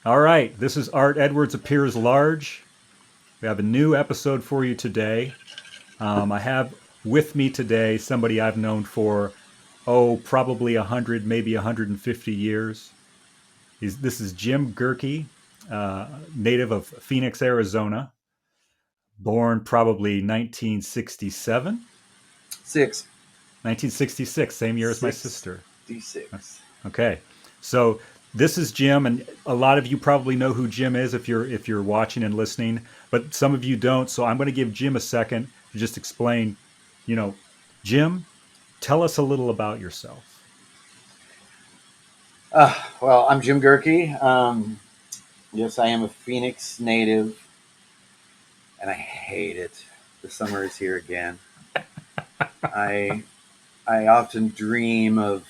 All right, this is Art Edwards Appears Large. We have a new episode for you today. I have with me today somebody I've known for, probably 100, maybe 150 years. This is Jim Gerke, native of Phoenix, Arizona, born probably 1967. 1966, same year as my sister. D6. Okay, so this is Jim, and a lot of you probably know who Jim is if you're watching and listening, but some of you don't. So I'm going to give Jim a second to just explain. Jim, tell us a little about yourself. Well, I'm Jim Gerke. Yes, I am a Phoenix native, and I hate it. The summer is here again. I often dream of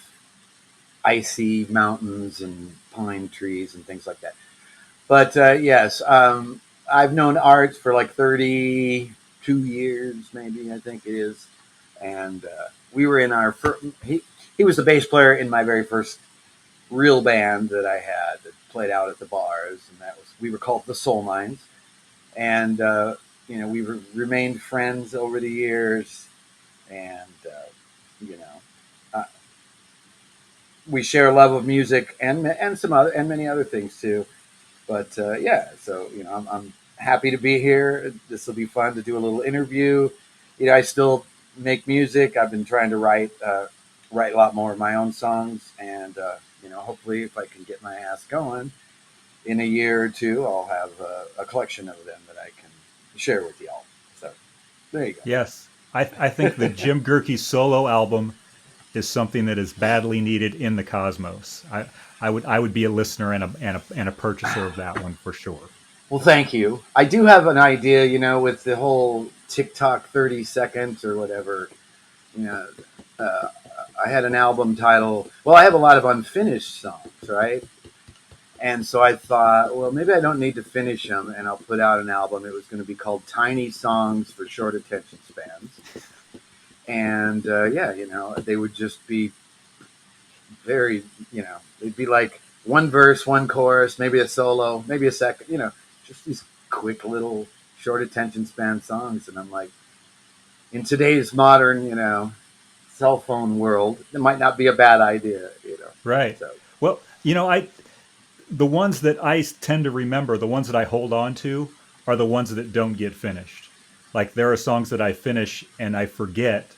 icy mountains and pine trees and things like that. But yes, I've known Art for like 32 years, maybe, I think it is. And we were in our first, he was the bass player in my very first real band that I had that played out at the bars. And we were called the Solemines. And, we remained friends over the years. And, uh, we share a love of music and many other things too. But so I'm happy to be here. This will be fun to do a little interview. I still make music. I've been trying to write a lot more of my own songs, and hopefully, if I can get my ass going, in a year or two, I'll have a collection of them that I can share with y'all. So there you go. Yes, I think the Jim Gerke solo album is something that is badly needed in the cosmos. I would be a listener and a purchaser of that one for sure. Well, thank you. I do have an idea, with the whole TikTok 30 seconds or whatever. Uh, I had an album title. Well, I have a lot of unfinished songs, right? And so I thought, well, maybe I don't need to finish them, and I'll put out an album. It was going to be called Tiny Songs for Short Attention Spans. And they would just be very, it'd be like one verse, one chorus, maybe a solo, maybe a second, just these quick little short attention span songs. And I'm like, in today's modern, cell phone world, it might not be a bad idea. Right. So. Well, the ones that I tend to remember, the ones that I hold on to, are the ones that don't get finished. Like there are songs that I finish and I forget.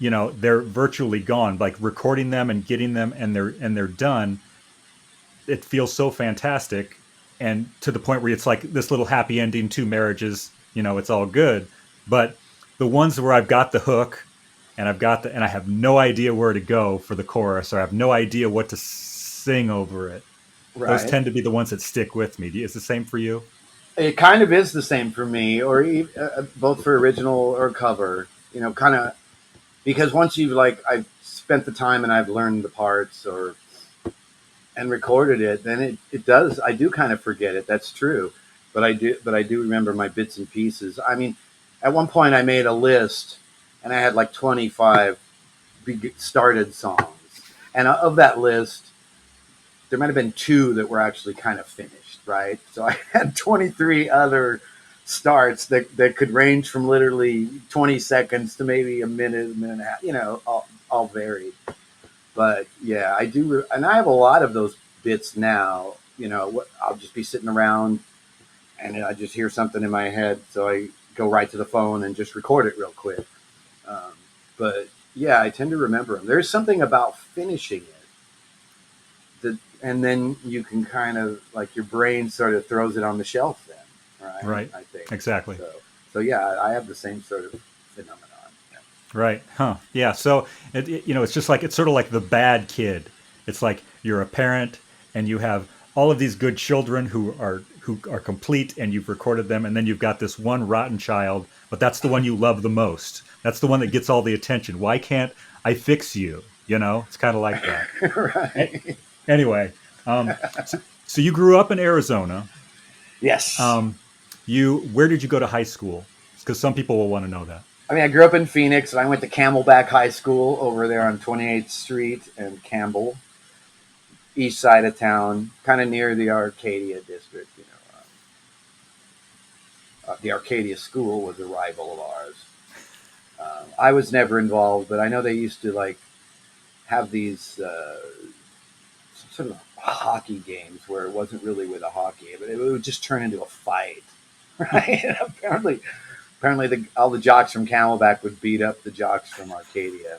They're virtually gone. Like recording them and getting them, and they're done. It feels so fantastic, and to the point where it's like this little happy ending, two marriages. It's all good. But the ones where I've got the hook, and I have no idea where to go for the chorus, or I have no idea what to sing over it. Right. Those tend to be the ones that stick with me. Is the same for you? It kind of is the same for me, or both for original or cover. Kind of because once I've spent the time and I've learned the parts and recorded it, then it does. I do kind of forget it. That's true, but I do remember my bits and pieces. I mean, at one point I made a list, and I had like 25 started songs, and of that list, there might have been 2 that were actually kind of finished, right? So I had 23 other starts that could range from literally 20 seconds to maybe a minute and a half, all varied. But yeah, I do. And I have a lot of those bits now, I'll just be sitting around and I just hear something in my head. So I go right to the phone and just record it real quick. But yeah, I tend to remember them. There's something about finishing it that and then you can kind of like your brain sort of throws it on the shelf then, right? Right. I think Exactly. so. So yeah, I have the same sort of phenomenon. Yeah. Right. Huh. Yeah. So it's just like it's sort of like the bad kid. It's like you're a parent and you have all of these good children who are complete and you've recorded them, and then you've got this one rotten child, but that's the one you love the most. That's the one that gets all the attention. Why can't I fix you? It's kind of like that. A- Right. Anyway, so you grew up in Arizona. Yes. Um, you where did you go to high school? Because some people will want to know that. I mean, I grew up in Phoenix, and I went to Camelback High School over there on 28th Street and Campbell, east side of town, kind of near the Arcadia district. The Arcadia School was a rival of ours. I was never involved, but I know they used to like have these sort of hockey games where it wasn't really with a hockey, but it would just turn into a fight, right? And apparently, all the jocks from Camelback would beat up the jocks from Arcadia.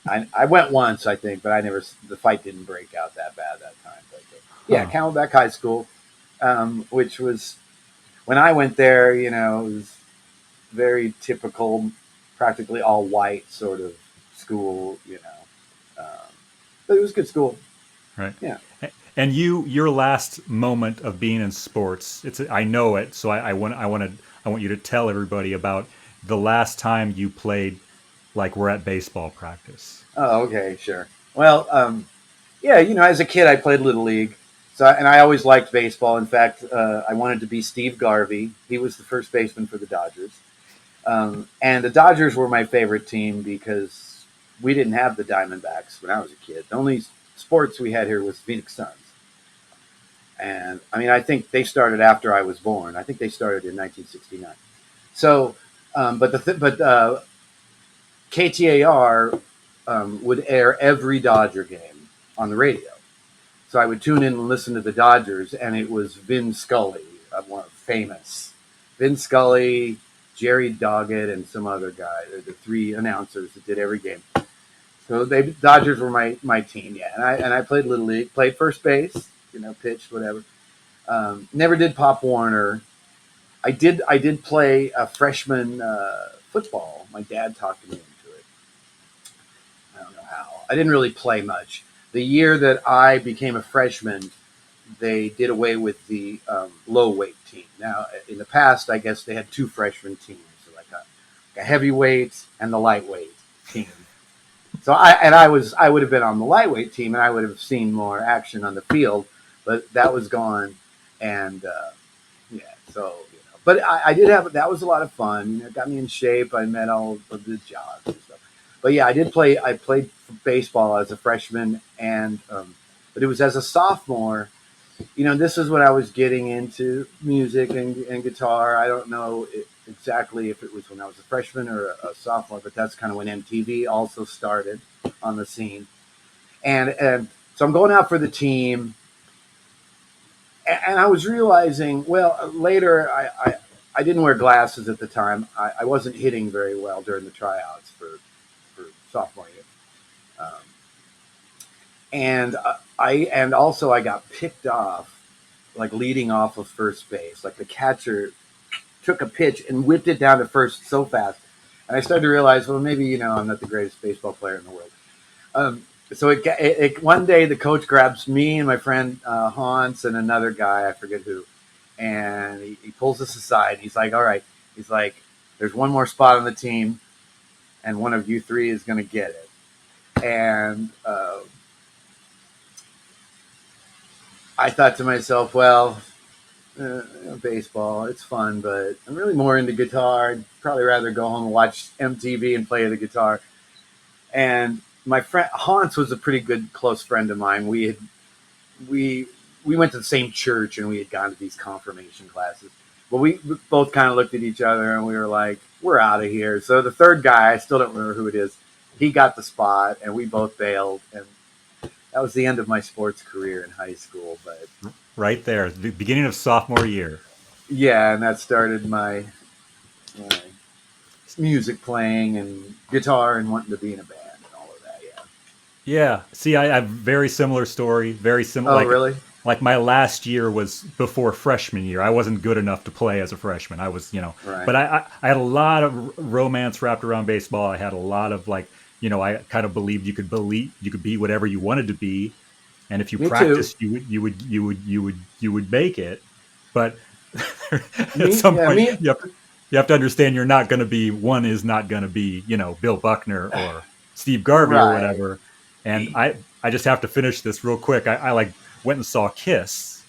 I, I went once, I think, but I never. The fight didn't break out that bad that time. But yeah, Huh. Camelback High School, which was when I went there. It was very typical, practically all white sort of school. But it was a good school. Right. Yeah. And your last moment of being in sports, I know it, so I want you to tell everybody about the last time you played, like we're at baseball practice. Oh, okay, sure. Well, yeah, as a kid, I played little league, and I always liked baseball. In fact, I wanted to be Steve Garvey. He was the first baseman for the Dodgers, and the Dodgers were my favorite team because we didn't have the Diamondbacks when I was a kid. The only sports we had here was Phoenix Suns, and I mean, I think they started after I was born. I think they started in 1969. So, but KTAR would air every Dodger game on the radio. So I would tune in and listen to the Dodgers, and it was Vin Scully, one famous. Vin Scully, Jerry Doggett, and some other guy. They're the three announcers that did every game. So Dodgers were my team, yeah. And I played little league, played first base, pitched whatever. Never did Pop Warner. I did play a freshman football. My dad talked me into it. I don't know how. I didn't really play much. The year that I became a freshman, they did away with the low weight team. Now, in the past, I guess they had two freshman teams, so like a heavyweight and the lightweight team. So I would have been on the lightweight team, and I would have seen more action on the field, but that was gone, and yeah, so. But I did have that was a lot of fun. It got me in shape. I met all of the jobs and stuff. But yeah, I did play. I played baseball as a freshman, and but it was as a sophomore. This is when I was getting into music and guitar. I don't know exactly if it was when I was a freshman or a sophomore, but that's kind of when MTV also started on the scene. And so I'm going out for the team, and I was realizing, well, later I didn't wear glasses at the time. I wasn't hitting very well during the tryouts for sophomore year. Um, and also I got picked off like leading off of first base. Like the catcher took a pitch and whipped it down to first so fast, and I started to realize, well, maybe I'm not the greatest baseball player in the world. So one day the coach grabs me and my friend Hans and another guy, I forget who, and he pulls us aside. He's like, "All right," he's like, "There's one more spot on the team, and one of you three is going to get it." And I thought to myself, well, baseball, it's fun, but I'm really more into guitar. I'd probably rather go home and watch MTV and play the guitar. And my friend Hans was a pretty good close friend of mine. We we went to the same church and we had gone to these confirmation classes. But we both kind of looked at each other and we were like, we're out of here. So the third guy, I still don't remember who it is, he got the spot and we both bailed. And that was the end of my sports career in high school. But Right there, the beginning of sophomore year. yeah, and that started my music playing and guitar and wanting to be in a band and all of that. Yeah. Yeah. See, I have very similar story. Very similar. Oh, really? Like my last year was before freshman year. I wasn't good enough to play as a freshman. I was, Right. but I had a lot of romance wrapped around baseball. I had a lot of like, I kind of believe you could be whatever you wanted to be, and if you Me too. practice, you would make it. But at Me, some yeah, point, me. you have to understand you're not going to be one is not going to be Bill Buckner or Steve Garvey or Right. whatever. And I just have to finish this real quick. I like went and saw Kiss,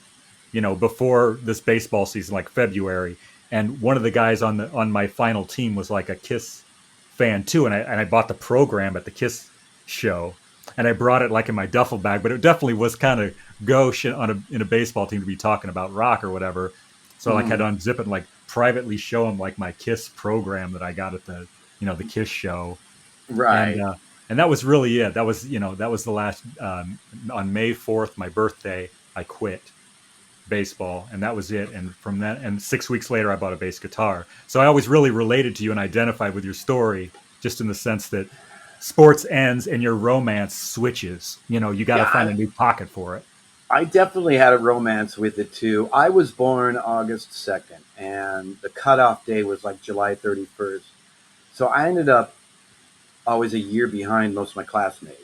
before this baseball season, like February, and one of the guys on my final team was like a Kiss fan too, and I bought the program at the Kiss show, and I brought it like in my duffel bag, but it definitely was kind of gauche in a baseball team to be talking about rock or whatever. So I like had Mm, to unzip it and like privately show him like my Kiss program that I got at the Kiss show, and right. uh, and that was really it. That was the last on May 4th, my birthday. I quit baseball, and that was it. And from that, and 6 weeks later I bought a bass guitar. So I always really related to you and identified with your story, just in the sense that sports ends and your romance switches. You got Yeah, to find a new pocket for it. I definitely had a romance with it too. I was born August 2nd, and the cutoff day was like July 31st. So I ended up always a year behind most of my classmates.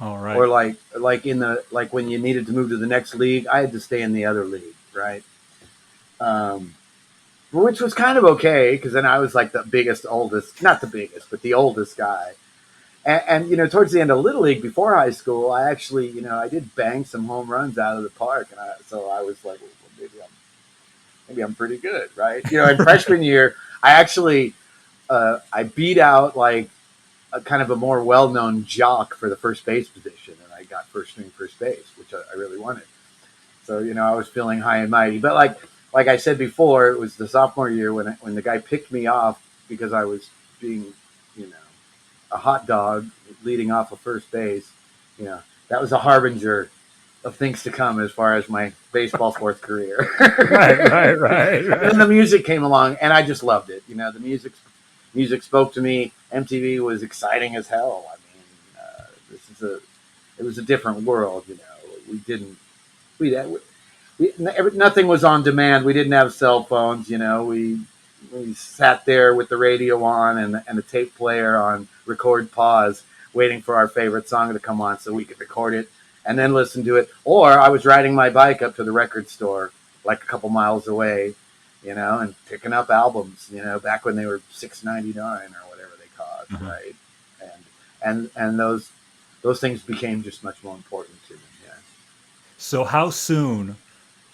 All Or right. like in the like when you needed to move to the next league, I had to stay in the other league, right? Um, which was kind of okay because then I was like the biggest, oldest, not the biggest, but the oldest guy. And towards the end of little league before high school, I actually I did bang some home runs out of the park, and so I was like, well, maybe I'm pretty good, right? In freshman year, I actually I beat out like a kind of a more well-known jock for the first base position, and I got first string first base, which I really wanted. So I was feeling high and mighty. But like I said before, it was the sophomore year when the guy picked me off because I was being you know a hot dog leading off of first base. You know that was a harbinger of things to come as far as my baseball sports career. Right, right, right, And then the right. music came along, and I just loved it. The music spoke to me. MTV was exciting as hell. I mean, this is a it was a different world. We didn't nothing was on demand. We didn't have cell phones. We sat there with the radio on and the tape player on record pause, waiting for our favorite song to come on so we could record it and then listen to it. Or I was riding my bike up to the record store, like a couple miles away, and picking up albums. Back when they were $6.99 or whatever they cost, Uh-huh. right? And those things became just much more important to me. Yeah. So how soon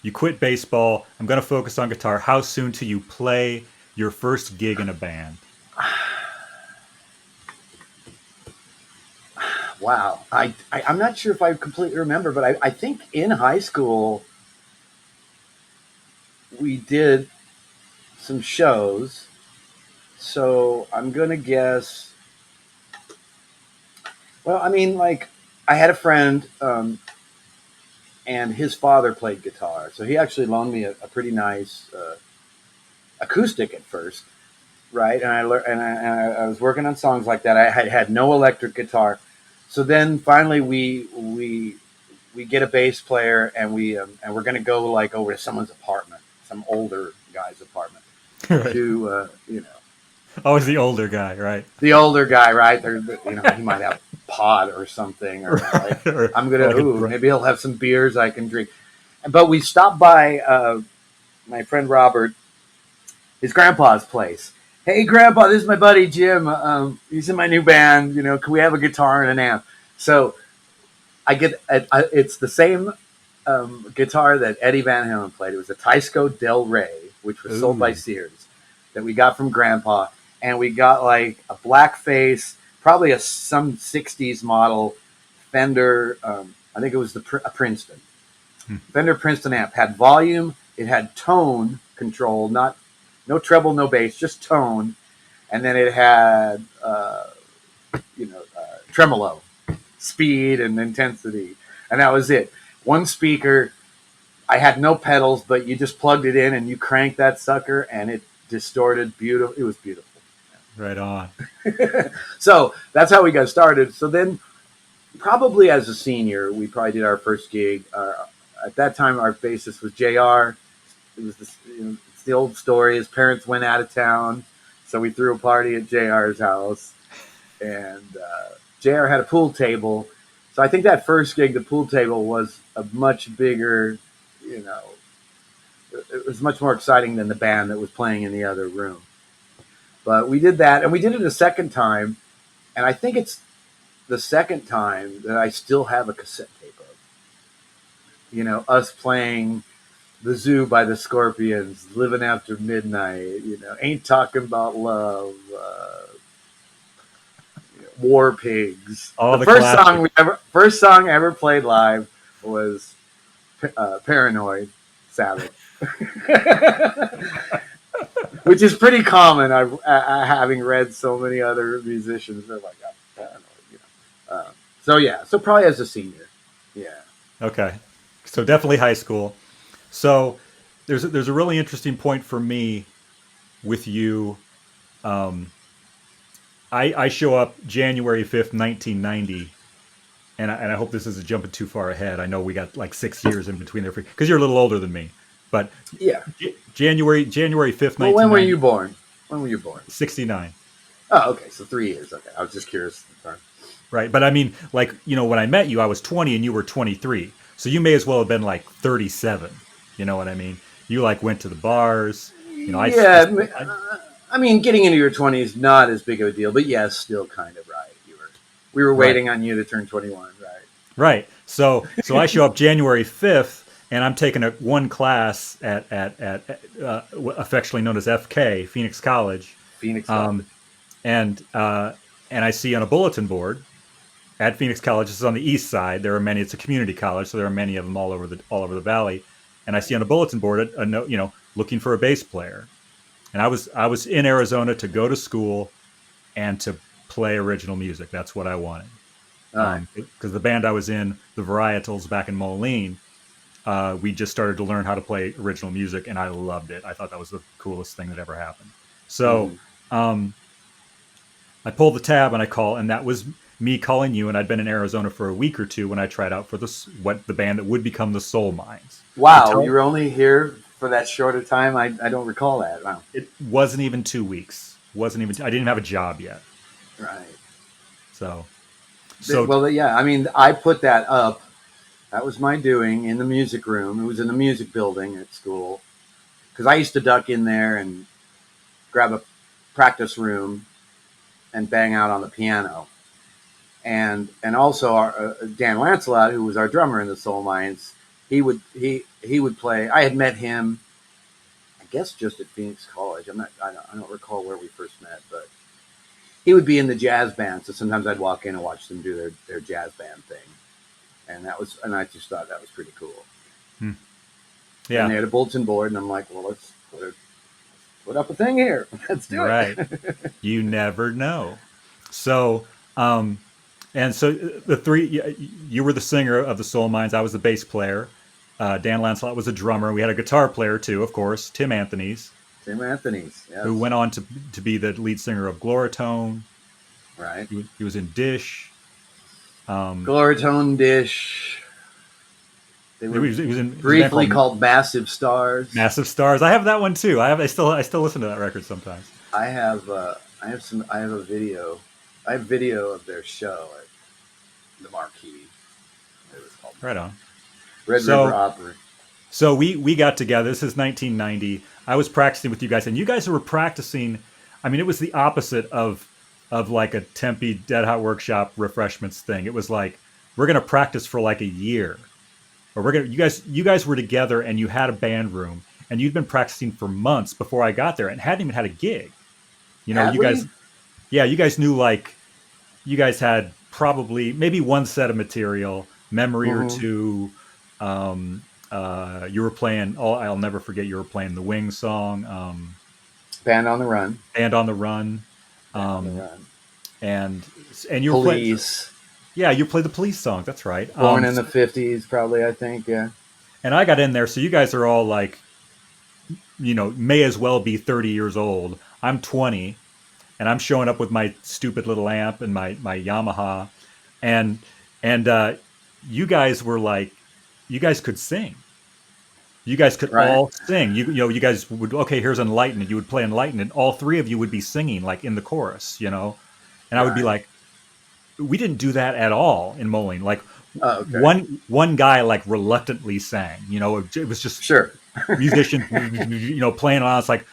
you quit baseball? I'm going to focus on guitar. How soon till you play your first gig in a band? Wow. I'm not sure if I completely remember, but I think in high school we did some shows. So I'm going to guess. Well, I mean, like, I had a friend, and his father played guitar. So he actually loaned me a pretty nice acoustic at first, right? And I learned, and I was working on songs like that. I had no electric guitar. So then finally we get a bass player, and we're going to go like over to someone's apartment, some older guy's apartment, Right. to Always the older guy, right? the older guy, right? He might have pot or something, or like Right. or, I'm or gonna like a maybe he'll have some beers I can drink. But we stopped by my friend Robert, his grandpa's place. Hey, Grandpa, this is my buddy Jim. He's in my new band. Can we have a guitar and an amp? So it's the same guitar that Eddie Van Halen played. It was a Teisco Del Rey, which was sold by ooh. Sears, that we got from Grandpa, and we got like a black face, probably some '60s model Fender. I think it was a Princeton. Hmm. Fender Princeton amp had volume. It had tone control, not no treble, no bass, just tone, and then it had tremolo, speed, and intensity, and that was it. One speaker. I had no pedals, but you just plugged it in and you cranked that sucker, and it distorted beautiful. It was beautiful. Right on. So that's how we got started. So then probably as a senior, we probably did our first gig. At that time, our bassist was Jr. It was this, it's the old story. His parents went out of town, so we threw a party at Jr's house, and Jr. had a pool table. So I think that first gig, the pool table was a much bigger, you know, it was much more exciting than the band that was playing in the other room. But we did that, and we did it a second time, and I think it's the second time that I still have a cassette tape of. Us playing the Zoo by the Scorpions, Living After Midnight, Ain't Talking About Love, War Pigs. All The the first classics. first song I ever played live was Paranoid, Sabbath. Which is pretty common. Having read so many other musicians, they're like, I'm paranoid. So probably as a senior, yeah. Okay, so definitely high school. So there's a really interesting point for me with you. Um, I show up January 5th, 1990, and I hope this isn't jumping too far ahead. I know we got like 6 years in between there because you're a little older than me. But Yeah. January 5th, Well, when were you 1990, born? When were you born? 69. Oh, okay. So 3 years. Okay. I was just curious. Sorry. Right. But I mean, like, when I met you, I was 20 and you were 23. So you may as well have been like 37. You know what I mean? You like went to the bars. Yeah. I mean, getting into your 20s not as big of a deal, but yes, still kind of right. We were right. waiting on you to turn 21, right? Right. So I show up January 5th and I'm taking one class at affectionately known as FK, Phoenix College. Phoenix College. Um, and I see on a bulletin board at Phoenix College. This is on the east side. There are many. It's a community college, so there are many of them all over the valley. And I see on a bulletin board a note, looking for a bass player. And I was in Arizona to go to school and to play original music. That's what I wanted. All right. Because the band I was in, the Varietals back in Moline, we just started to learn how to play original music, and I loved it. I thought that was the coolest thing that ever happened. So I pull the tab and I call, and that was me calling you. And I'd been in Arizona for a week or two when I tried out for the band that would become the Solemines. Wow, you were only here for that short a time. I don't recall that. Wow. It wasn't even 2 weeks. I didn't even have a job yet. Right. So well, yeah. I mean, I put that up. That was my doing in the music room. It was in the music building at school because I used to duck in there and grab a practice room and bang out on the piano. And also Dan Lancelot, who was our drummer in the Solemines, he would play. I had met him, I guess, just at Phoenix College. I don't recall where we first met, but he would be in the jazz band. So sometimes I'd walk in and watch them do their jazz band thing, and I just thought that was pretty cool. Yeah. And they had a bulletin board, and I'm like, well, let's put up a thing here. Let's do it. Right. You never know. So, and so the three, you were the singer of the Solemines. I was the bass player. Dan Lancelot was a drummer. We had a guitar player too, of course, Tim Anthonise. Yes. Who went on to be the lead singer of Gloritone. Right. He was in Dish. Gloritone, Dish. They were briefly called Massive Stars. Massive Stars. I have that one too. I still listen to that record sometimes. I have a video. I have video of their show at the Marquee. It was called right on. Red River Opera. So we got together. This is 1990. I was practicing with you guys, and you guys were practicing. I mean, it was the opposite of like a Tempe Dead Hot Workshop Refreshments thing. It was like, we're going to practice for like a year. Or you guys were together and you had a band room and you'd been practicing for months before I got there and hadn't even had a gig. You guys knew, like, you guys had probably maybe one set of material, memory or two. You were playing, I'll never forget, you were playing the Wing song. Band on the Run. And you were Police. playing. Yeah, you played the Police song. That's right. Born in the 50s, probably, I think, yeah. And I got in there, so you guys are all like, may as well be 30 years old. I'm 20, and I'm showing up with my stupid little amp and my Yamaha, and and you guys were like, you guys could sing. You guys could Right. all sing. You guys would, okay, here's Enlighten, and you would play Enlighten, and all three of you would be singing like in the chorus, and I would be Right. like, we didn't do that at all in Moline. Like Oh, okay. one guy like reluctantly sang. It was just Sure. musicians, playing on. It's like,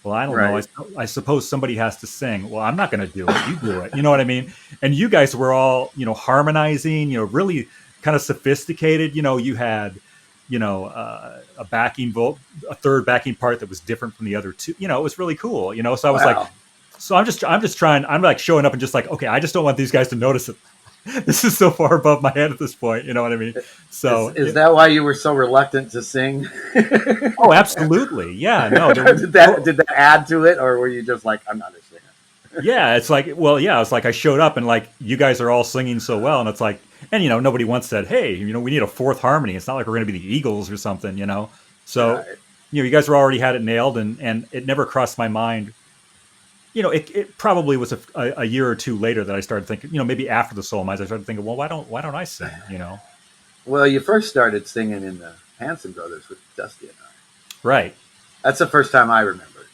well, I don't know. Right. I suppose somebody has to sing. Well, I'm not going to do it. You do it. You know what I mean? And you guys were all, harmonizing. Really kind of sophisticated. You had, a backing vote, a third backing part that was different from the other two. It was really cool. So I was like, Wow. so I'm just trying. I'm like showing up and just like, okay, I just don't want these guys to notice it. This is so far above my head at this point. You know what I mean? So Is that why you were so reluctant to sing? oh, absolutely. Yeah. No. Did that add to it, or were you just like, I'm not a singer? Yeah, it's like, well, yeah, it's like I showed up and like you guys are all singing so well, and it's like, and nobody once said, hey, we need a fourth harmony. It's not like we're going to be the Eagles or something. So Right. you guys were already had it nailed, and it never crossed my mind. It probably was a year or two later that I started thinking, maybe after the Solemines, I started thinking, well, why don't I sing? Well, you first started singing in the Hanson Brothers with Dusty and I. Right? That's the first time I remember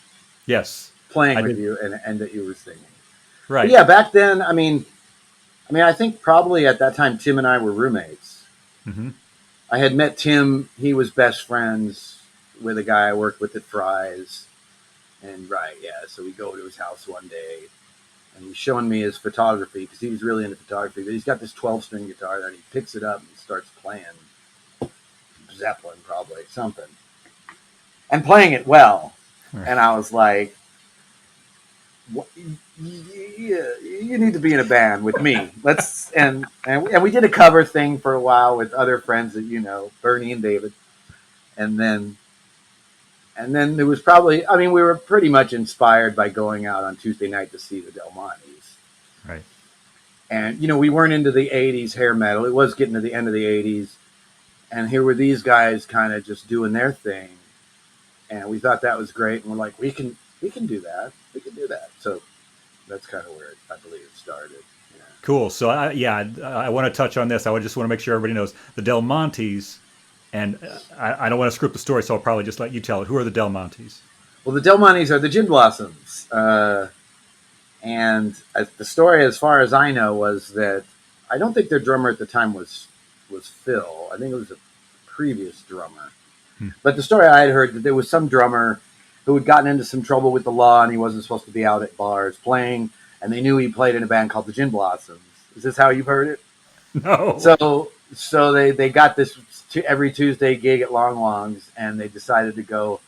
Yes, playing I with did. you and that you were singing. But Right. yeah, back then, I think probably at that time Tim and I were roommates. Hmm. I had met Tim. He was best friends with a guy I worked with at Fry's. And right, yeah. So we go to his house one day, and he's showing me his photography because he was really into photography. But he's got this 12-string guitar, and he picks it up and starts playing Zeppelin, probably something, and playing it well. Right. And I was like, you need to be in a band with me. Let's and we did a cover thing for a while with other friends that Bernie and David, and then there was probably, we were pretty much inspired by going out on Tuesday night to see the Del Montes. Right. And, we weren't into the 80s hair metal. It was getting to the end of the 80s. And here were these guys kind of just doing their thing. And we thought that was great. And we're like, we can do that. We can do that. So that's kind of where I believe it started. Yeah. Cool. So I want to touch on this. I just want to make sure everybody knows the Del Montes, and I don't want to script the story, so I'll probably just let you tell it. Who are the Del Montes? Well, the Del Montes are the Gin Blossoms. And the story, as far as I know, was that I don't think their drummer at the time was Phil. I think it was a previous drummer. Hmm. But the story I had heard that there was some drummer who had gotten into some trouble with the law, and he wasn't supposed to be out at bars playing, and they knew he played in a band called the Gin Blossoms. Is this how you've heard it? No. So they got this every Tuesday gig at Long Longs, and they decided to go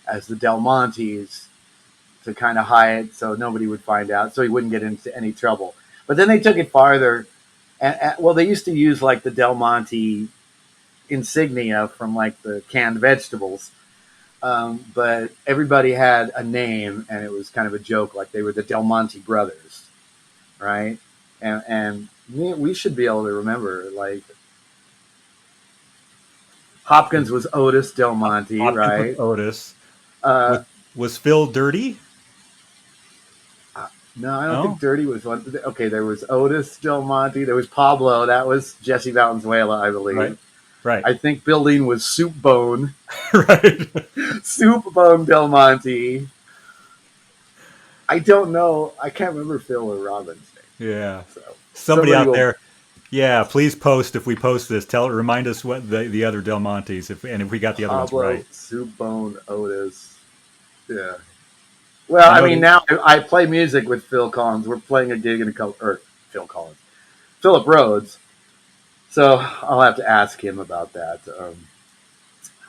as the Del Montes to kind of hide so nobody would find out, so he wouldn't get into any trouble. But then they took it farther. Well, they used to use like the Del Monte insignia from like the canned vegetables. But everybody had a name, and it was kind of a joke, like they were the Del Monte brothers, right? And we should be able to remember, like, Hopkins was Otis Del Monte, Hopkins with right? Otis. Uh, Was Phil Dirty? no, I don't No. think Dirty was one. Okay, there was Otis Del Monte. There was Pablo. That was Jesse Valenzuela, I believe. Right. Right. I think Building was Soup Bone. Right. Soup Bone Del Monte. I don't know. I can't remember Phil or Robin's name. Yeah. So Somebody out will. there. Yeah, please post if we post this. Remind us what the other Del Montes, if we got the other ones Pablo, right. Soup Bone, Otis. Yeah. Well, now I play music with Phil Collins. We're playing a gig in Philip Rhodes. So I'll have to ask him about that,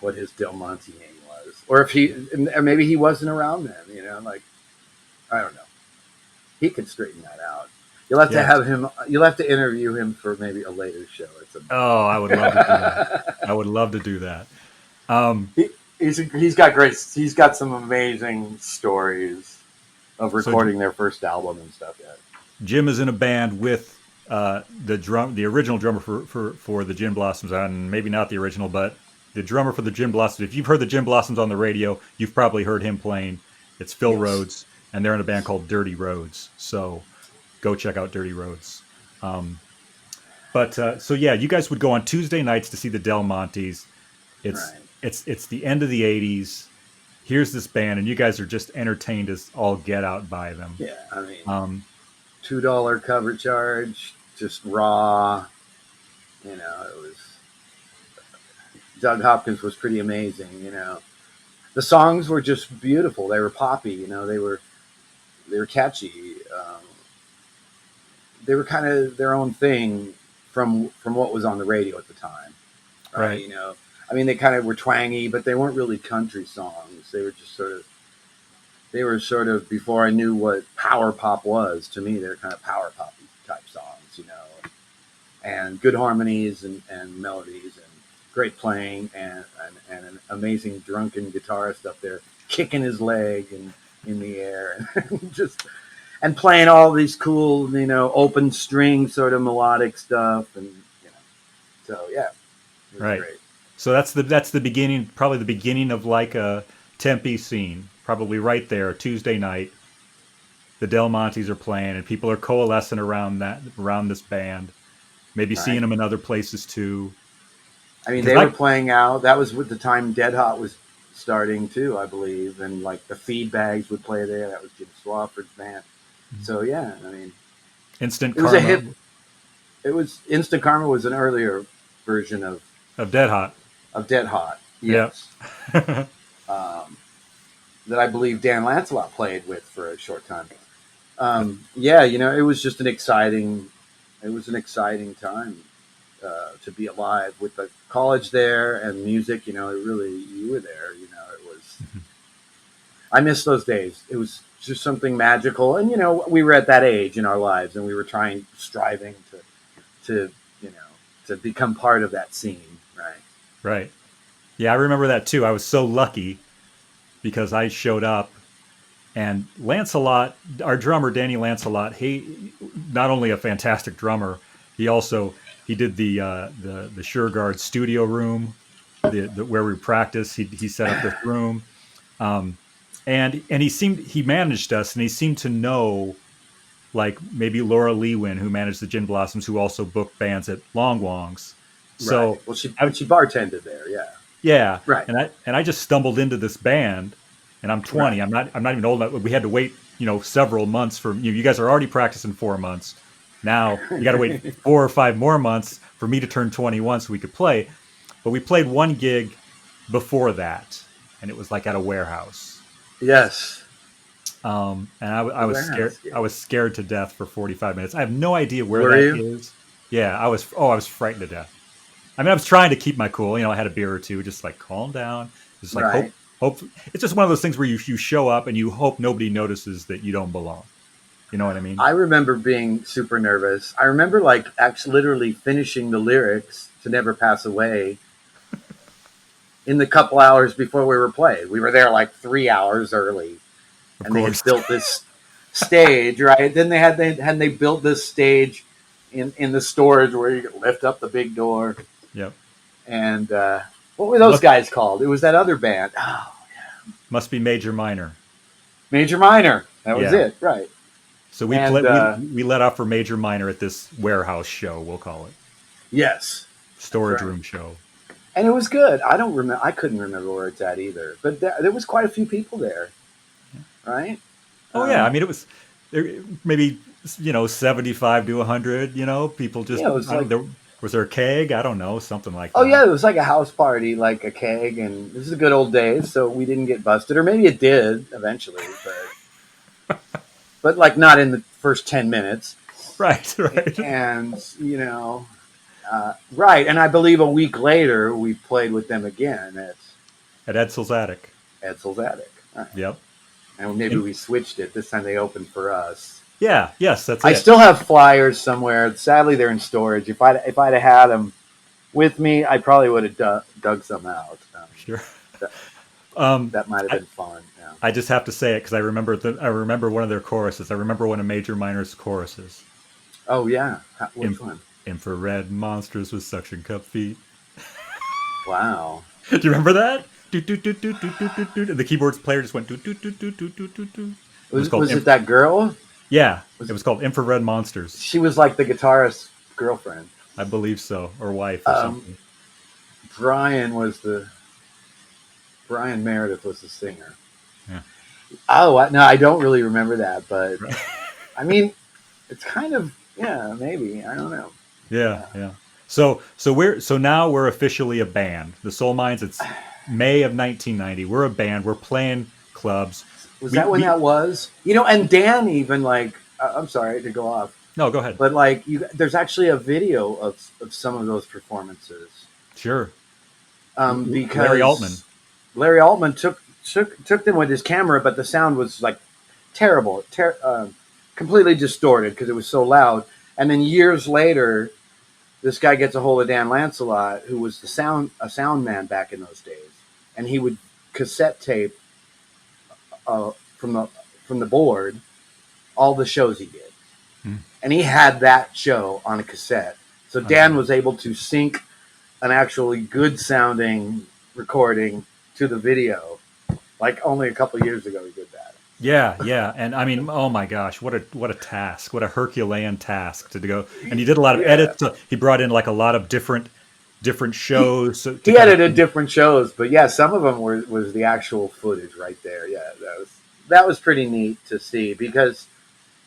what his Del Monte name was, or if maybe he wasn't around then. Like, I don't know. He could straighten that out. You'll have to have him. You'll have to interview him for maybe a later show. I would love to do that. I would love to do that. He's got some amazing stories of recording their first album and stuff. Yeah. Jim is in a band with the original drummer for the Gin Blossoms, and maybe not the original, but the drummer for the Gin Blossoms. If you've heard the Gin Blossoms on the radio, you've probably heard him playing. It's Phil Rhodes, and they're in a band called Dirty Roads. So go check out Dirty Roads. But so yeah, you guys would go on Tuesday nights to see the Del Montes. It's Right. it's the end of the '80s. Here's this band, and you guys are just entertained as all get out by them. Yeah, I mean, Um, $2 cover charge, just raw. It was Doug Hopkins was pretty amazing. The songs were just beautiful. They were poppy. They were catchy. They were kind of their own thing from what was on the radio at the time, right? right, I mean, they kind of were twangy, but they weren't really country songs. They were sort of before I knew what power pop was. To me, they're kind of power pop type songs, and good harmonies and melodies and great playing and an amazing drunken guitarist up there kicking his leg in the air and just and playing all these cool, open string sort of melodic stuff so yeah, it was right. great. So that's the beginning, probably the beginning of like a Tempe scene, probably right there. Tuesday night, the Del Montes are playing, and people are coalescing around this band. Maybe seeing Right. them in other places too. I mean, Because they were I playing out. That was with the time Dead Hot was starting too, I believe, and like the Feedbags would play there. That was Jim Swafford's band. So yeah, I mean, Instant it was a Karma hit. It was Instant Karma was an earlier version of Dead Hot. of Dead Hot. Yeah. Yes, um, that I believe Dan Lancelot played with for a short time. Yeah, it was just it was an exciting time to be alive with the college there and music. You were there. It was. I miss those days. It was just something magical, and we were at that age in our lives, and we were striving to you know, to become part of that scene, right? Right. Yeah, I remember that too. I was so lucky because I showed up, and Lancelot, our drummer Danny Lancelot, he not only a fantastic drummer, he did the Sure Guard studio room, the where we practice. He set up this room, um, and he managed us, and he seemed to know like maybe Laura Lewin, who managed the Gin Blossoms, who also booked bands at Long Wong's. Right. So Well, she I, she bartended there. Yeah. yeah, Right. and I just stumbled into this band, and I'm 20. Right. I'm not even old enough. We had to wait, several months for you. You guys are already practicing 4 months. Now you got to wait 4 or 5 more months for me to turn 21 so we could play. But we played one gig before that, and it was like at a warehouse. Yes. And I The was scared. warehouse I gig. was scared to death for 45 minutes. I have no idea where Were that you? is. Yeah, I was. Oh, I was frightened to death. I mean, I was trying to keep my cool. I had a beer or two, just like calm down, just like Right. hope. It's just one of those things where you show up and you hope nobody notices that you don't belong. You know what I mean? I remember being super nervous. I remember like actually literally finishing the lyrics to "Never Pass Away" in the couple hours before we were played. We were there like 3 hours early, Of and they had course. built this stage. Right. Then they built this stage in the storage where you could lift up the big door. Yep. And what were those Must guys called? It was that other band. Oh, must be major minor. Major Minor. That was Yeah. it. Right. So we play And we let off for major minor at this warehouse show. We'll call it yes, that's storage right. room show. And it was good. I don't remember. I couldn't remember where it's at either. But there was quite a few people there, right? Oh yeah, I mean it was there maybe 75 to 100. People just Yeah, it was like, there was there a keg? I don't know, something like oh that. yeah, it was like a house party, like a keg, and this is the good old days. So we didn't get busted, or maybe it did eventually, but like not in the first 10 minutes. Right, right. And right. And I believe a week later we played with them again at At Edsel Attic. Edsel's Attic. Right. Yep. And maybe And we switched it. This time they opened for us. yeah, yes, that's I it. still have flyers somewhere. Sadly, they're in storage. If I'd have had them with me, I probably would have dug some out. Sure. That, Um, that might have I, been fun. Yeah. I just have to say it because I remember one of their choruses. I remember one of Major Minor's choruses. Oh yeah. Which Inf- one? Infrared monsters with suction cup feet. Wow. Do you remember that? Do, do, do, do, do, do, do, do. The keyboards player just went do, do, do, do, do, do, do, do. It was called Was it that girl? yeah. Was It was called Infrared Monsters. She was like the guitarist's girlfriend? I believe so, or wife or Um, something. Brian was the Brian Meredith was the singer. Yeah. Oh no, I don't really remember that, but Right. I mean, it's kind of yeah, maybe I don't know. Yeah, Yeah. yeah. So now we're officially a band. The Soul Mines. It's May of 1990. We're a band. We're playing clubs. Was We that when we that was? You know, and Dan even like I'm sorry to go off, No, go ahead. but like there's actually a video of some of those performances Sure. Larry Altman. because Larry Altman took them with his camera, but the sound was like terrible, completely distorted because it was so loud. And then years later, this guy gets a hold of Dan Lancelot, who was a sound man back in those days, and he would cassette tape from the board all the shows he did, Hmm. and he had that show on a cassette. So Dan Unreal. was able to sync an actually good sounding recording to the video. Like only a couple years ago, he did that. Yeah, yeah, and I mean, oh my gosh, what a task, what a Herculean task to go. And he did a lot of Yeah, edits. He brought in like a lot of different he shows to he kind of. edited different shows, but yeah, some of them was the actual footage right there. Yeah, that was pretty neat to see because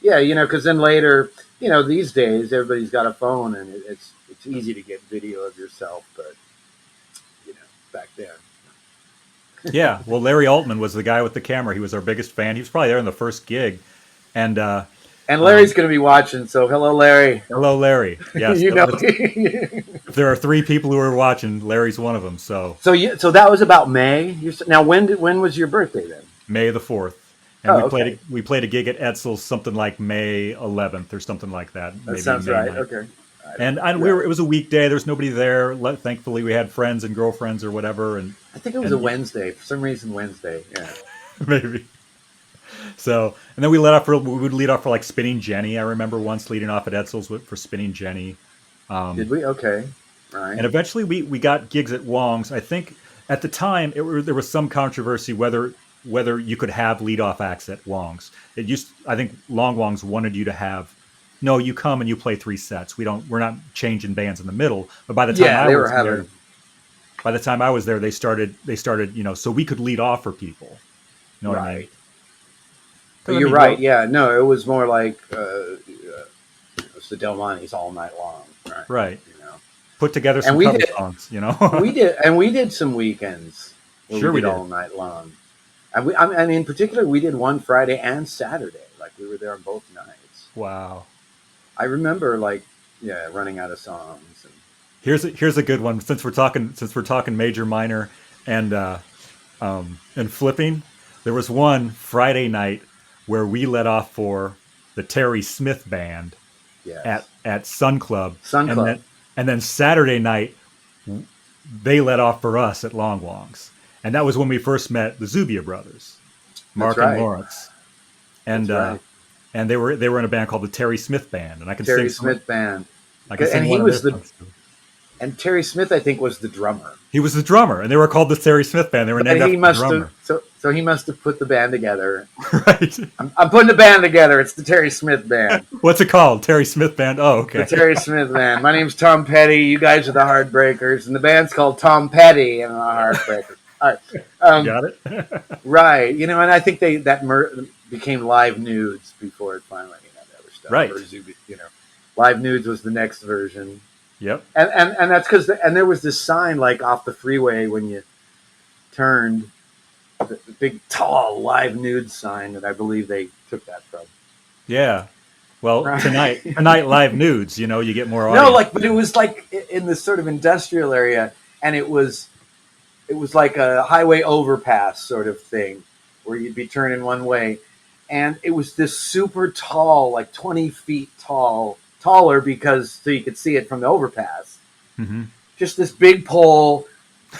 yeah, because then later, these days everybody's got a phone and it's easy to get video of yourself, but you know, back then. Yeah, well, Larry Altman was the guy with the camera. He was our biggest fan. He was probably there in the first gig, and And Larry's um, going to be watching, so hello, Larry. hello, Larry. Yes, you know. if there are three people who are watching, Larry's one of them. So So that was about May. Now when was your birthday then? May the 4th, and Oh, okay, we played a gig at Etzel's something like May 11th or something like that, that maybe sounds May right. 9th. Okay, And we were right. it was a weekday. There was nobody there. Thankfully, we had friends and girlfriends or whatever, I think it was a and Wednesday for some reason. Wednesday, yeah. maybe. So, and then we would lead off for like Spinning Jenny. I remember once leading off at Etzel's for Spinning Jenny. Did Um, we? Okay, right. and eventually we got gigs at Wong's. I think at the time there was some controversy whether you could have lead off acts at Wong's. I think Long Wong's wanted you to have, no, you come and you play three sets. We're not changing bands in the middle. But Yeah, they were having. by the time I was there, they started, so we could lead off for people. You know what I mean? Right. But Because I you're mean, right. Yeah. No, it was more like it was the Del Montes all night long. Right. right, You know. put together And some cover songs. we did some weekends where we Sure, we did did. all night long. And I mean, in particular, we did one Friday and Saturday. Like we were there on both nights. Wow. I remember like yeah, running out of songs. And, Here's a good one since we're talking major minor and flipping. There was one Friday night where we let off for the Terry Smith band yes, at Sun Club, Sun and Club. then Saturday night they let off for us at Long Wong's, and that was when we first met the Zubia brothers, That's Mark and right. Lawrence, That's and right. they were in a band called the Terry Smith Band, and Terry Smith band. I can And sing he one of their was the songs too. and Terry Smith, I think, was the drummer. He was the drummer, and they were called the Terry Smith Band. They were named And he after the must have drummer. so he must have put the band together. Right. I'm putting the band together. It's the Terry Smith band. What's it called? Terry Smith Band. Oh, The okay. Terry Smith band. My name's Tom Petty. You guys are the Heartbreakers, and the band's called Tom Petty and the Heartbreakers. All right, Got it. right. And I think became Live Nudes before it finally the other stuff. Right. Or Zuby, Live Nudes was the next version, Yep. and that's because and there was this sign like off the freeway when you turned. The big tall Live Nudes sign that I believe they took that from. Yeah. Well, Right. tonight live nudes. You get more No, audience. but it was like in this sort of industrial area, and it was like a highway overpass sort of thing, where you'd be turning one way, and it was this super tall, like 20 feet tall, taller because so you could see it from the overpass. Hmm. Just this big pole,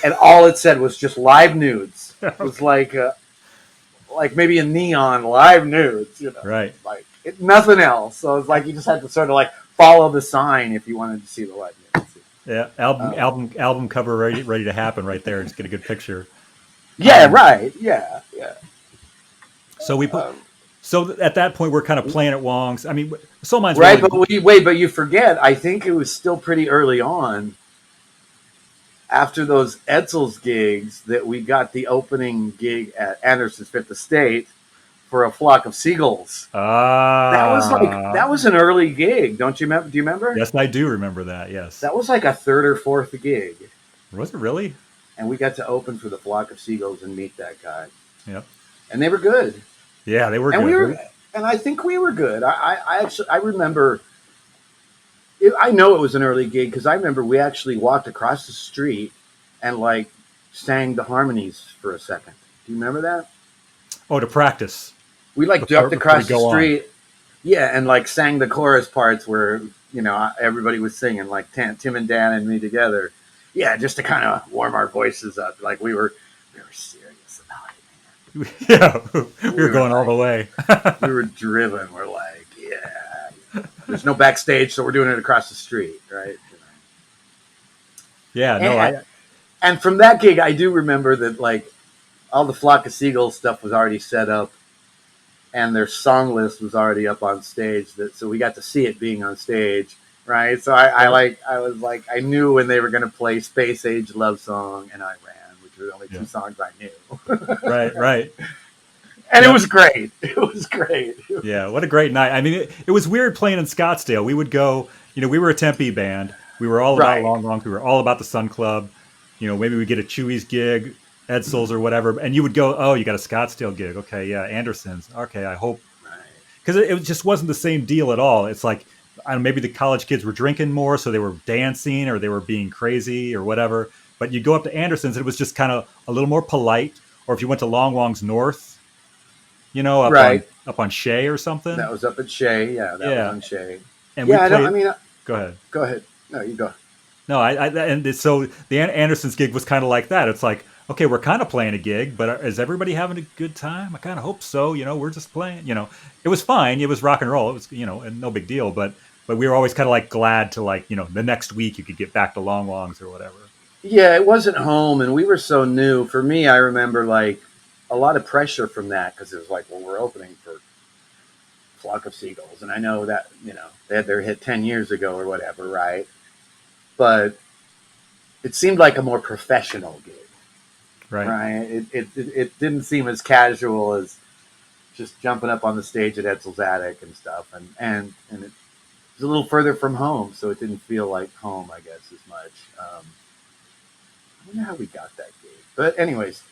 and all it said was just Live Nudes. It was like maybe a neon Live Nudes, Right. like nothing else. So it's like you just had to sort of like follow the sign if you wanted to see the Live Nudes. Yeah. Um, Album cover ready to happen right there. Just get a good picture. yeah, right. Yeah, yeah. So we put Um, So at that point, we're kind of playing at Wong's. I mean, Soul Mines were Right, only. but wait, but you forget. I think it was still pretty early on after those Edsels gigs that we got the opening gig at Anderson's Fifth Estate for a Flock of Seagulls. That was Ah, an early gig, don't you remember? Do you remember? yes, I do remember that. Yes. That was like a third or fourth gig, Was it really? and we got to open for the Flock of Seagulls and meet that guy, Yep. and they were good, Yeah, they were and we good. were, and I think we were good. I actually I remember. I know it was an early gig because I remember we actually walked across the street and like sang the harmonies for a second. Do you remember that? Oh, to practice We like before ducked before we across the go on. street, yeah, and like sang the chorus parts where everybody was singing like Tim and Dan and me together, yeah, just to kind of warm our voices up, like we were serious about Yeah, it. we were going all the way. We were driven. We're like, yeah, there's no backstage, so we're doing it across the street, right? Yeah, no, And, and from that gig, I do remember that like all the Flock of Seagulls stuff was already set up and their song list was already up on stage. So we got to see it being on stage, right? So I was like I knew when they were going to play Space Age Love Song and I Ran, which were the only yeah, two songs I knew, right, right. and it Yep. was great. It was great. Yeah, what a great night. I mean, it was weird playing in Scottsdale. We would go, we were a Tempe band. We were all about Right. Long Long. We were all about the Sun Club. Maybe we get a Chewy's gig, Edsels or whatever, and you would go, oh, you got a Scottsdale gig. Okay, yeah, Anderson's. Okay, I hope Right. because it just wasn't the same deal at all. It's like I don't know, maybe the college kids were drinking more, so they were dancing or they were being crazy or whatever. But you go up to Anderson's, and it was just kind of a little more polite. Or if you went to Long Long's North, up on Right. Shea or something. That was up at Shea. Yeah, that was Yeah, on Shea. and we Yeah, I don't. I played. mean, Go ahead. go ahead. No, you go. No, and so the Anderson's gig was kind of like that. It's like, okay, we're kind of playing a gig, but is everybody having a good time? I kind of hope so. We're just playing. It was fine. It was rock and roll. It was, and no big deal. But we were always kind of like glad to like, the next week you could get back to Long Longs or whatever. Yeah, it wasn't home, and we were so new. For me, I remember like a lot of pressure from that because it was like, well, we're opening for Flock of Seagulls, and I know that they had their hit 10 years ago or whatever, right? But it seemed like a more professional gig, Right. right? It didn't seem as casual as just jumping up on the stage at Etzel's Attic and stuff, and it was a little further from home, so it didn't feel like home, I guess, as much. I wonder how we got that gig, but anyways,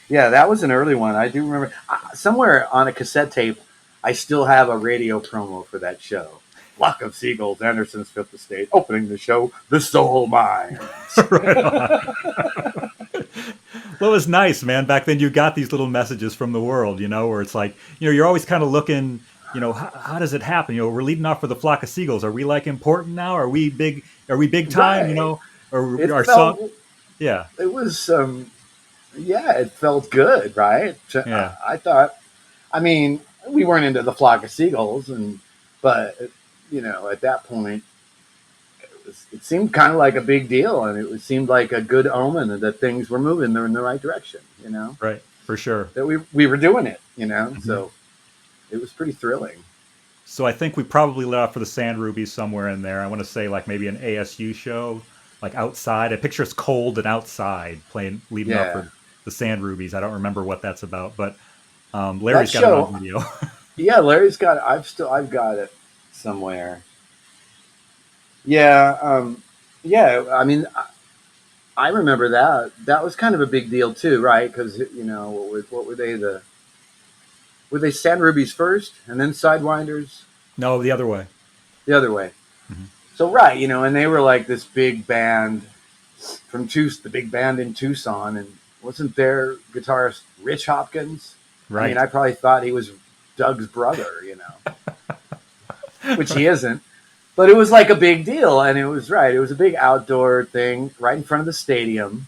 yeah, that was an early one. I do remember somewhere on a cassette tape. I still have a radio promo for that show. Flock of Seagulls, Anderson's Fifth Estate, opening the show, The Soul Mines. Right on. Well, it was nice, man. Back then, you got these little messages from the world, where it's like, you're always kind of looking, how does it happen? We're leading off for the Flock of Seagulls. Are we like important now? Are we big? Are we big time? Right. Or It our song? felt, Yeah, it was, yeah, it felt good, right? yeah, I thought, I mean, we weren't into the Flock of Seagulls, but, at that point, it seemed kind of like a big deal, and it seemed like a good omen that things were moving in the right direction. right, for sure. That we were doing it. Hmm. So it was pretty thrilling. So I think we probably let off for the Sand Rubies somewhere in there. I want to say like maybe an ASU show, like outside. I picture it's cold and outside playing, leading off Yeah, for the Sand Rubies. I don't remember what that's about, but that Larry's got it on show. video. Yeah, Larry's got it. I've got it somewhere. Yeah, yeah. I mean, I remember that. That was kind of a big deal too, right? Because what were they were they Sand Rubies first and then Sidewinders No, the other way. the other way? Hmm. So right, and they were like this big band the big band in Tucson, and wasn't their guitarist Rich Hopkins? I mean, Right. I probably thought he was Doug's brother, which he isn't. But it was like a big deal, and it was right. It was a big outdoor thing right in front of the stadium.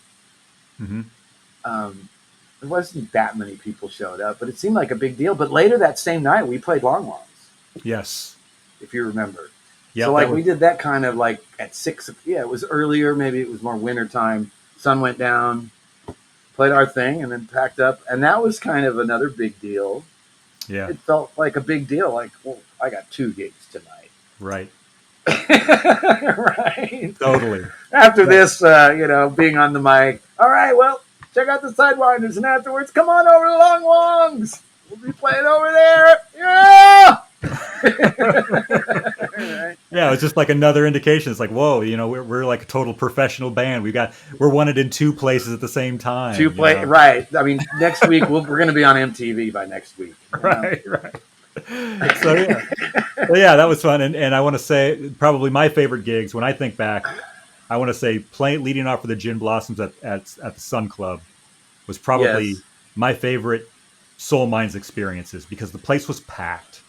Hmm. Um, there wasn't that many people showed up, but it seemed like a big deal. But later that same night, we played Long Longs, Yes. if you remember. So Yep. like we did that kind of like at 6. Yeah, it was earlier. Maybe it was more winter time. Sun went down, played our thing, and then packed up. And that was kind of another big deal. Yeah. it felt like a big deal. Like, well, I got 2 gigs tonight. Right. Right. Totally. After Yeah. this, being on the mic. All right, well, check out the Sidewinders, and afterwards, come on over to Long Wongs. We'll be playing over there. Yeah. Right. Yeah, it's just like another indication. It's like, whoa, we're like a total professional band. We're wanted in 2 places at the same time. Right. I mean, next week we're going to be on MTV by next week. Right, right. So yeah, that was fun. And I want to say probably my favorite gigs when I think back. I want to say leading off with the Gin Blossoms at the Sun Club was probably Yes. my favorite Soul Mines experiences because the place was packed.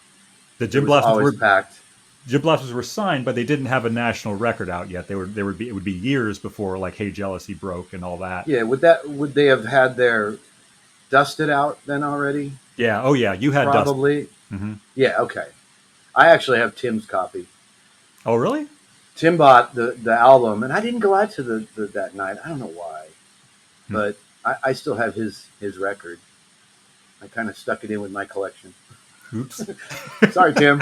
The It was always packed. Gin Blossoms were signed, but they didn't have a national record out yet. It would be years before like Hey Jealousy broke and all that. Yeah. Would they have had their Dusted out then already? Yeah. Oh yeah. You had Probably. Mm-hmm. Yeah. Okay. I actually have Tim's copy. Oh really? Tim bought the album, and I didn't go out to the that night. I don't know why, but I still have his record. I kind of stuck it in with my collection. Oops. Sorry, Tim.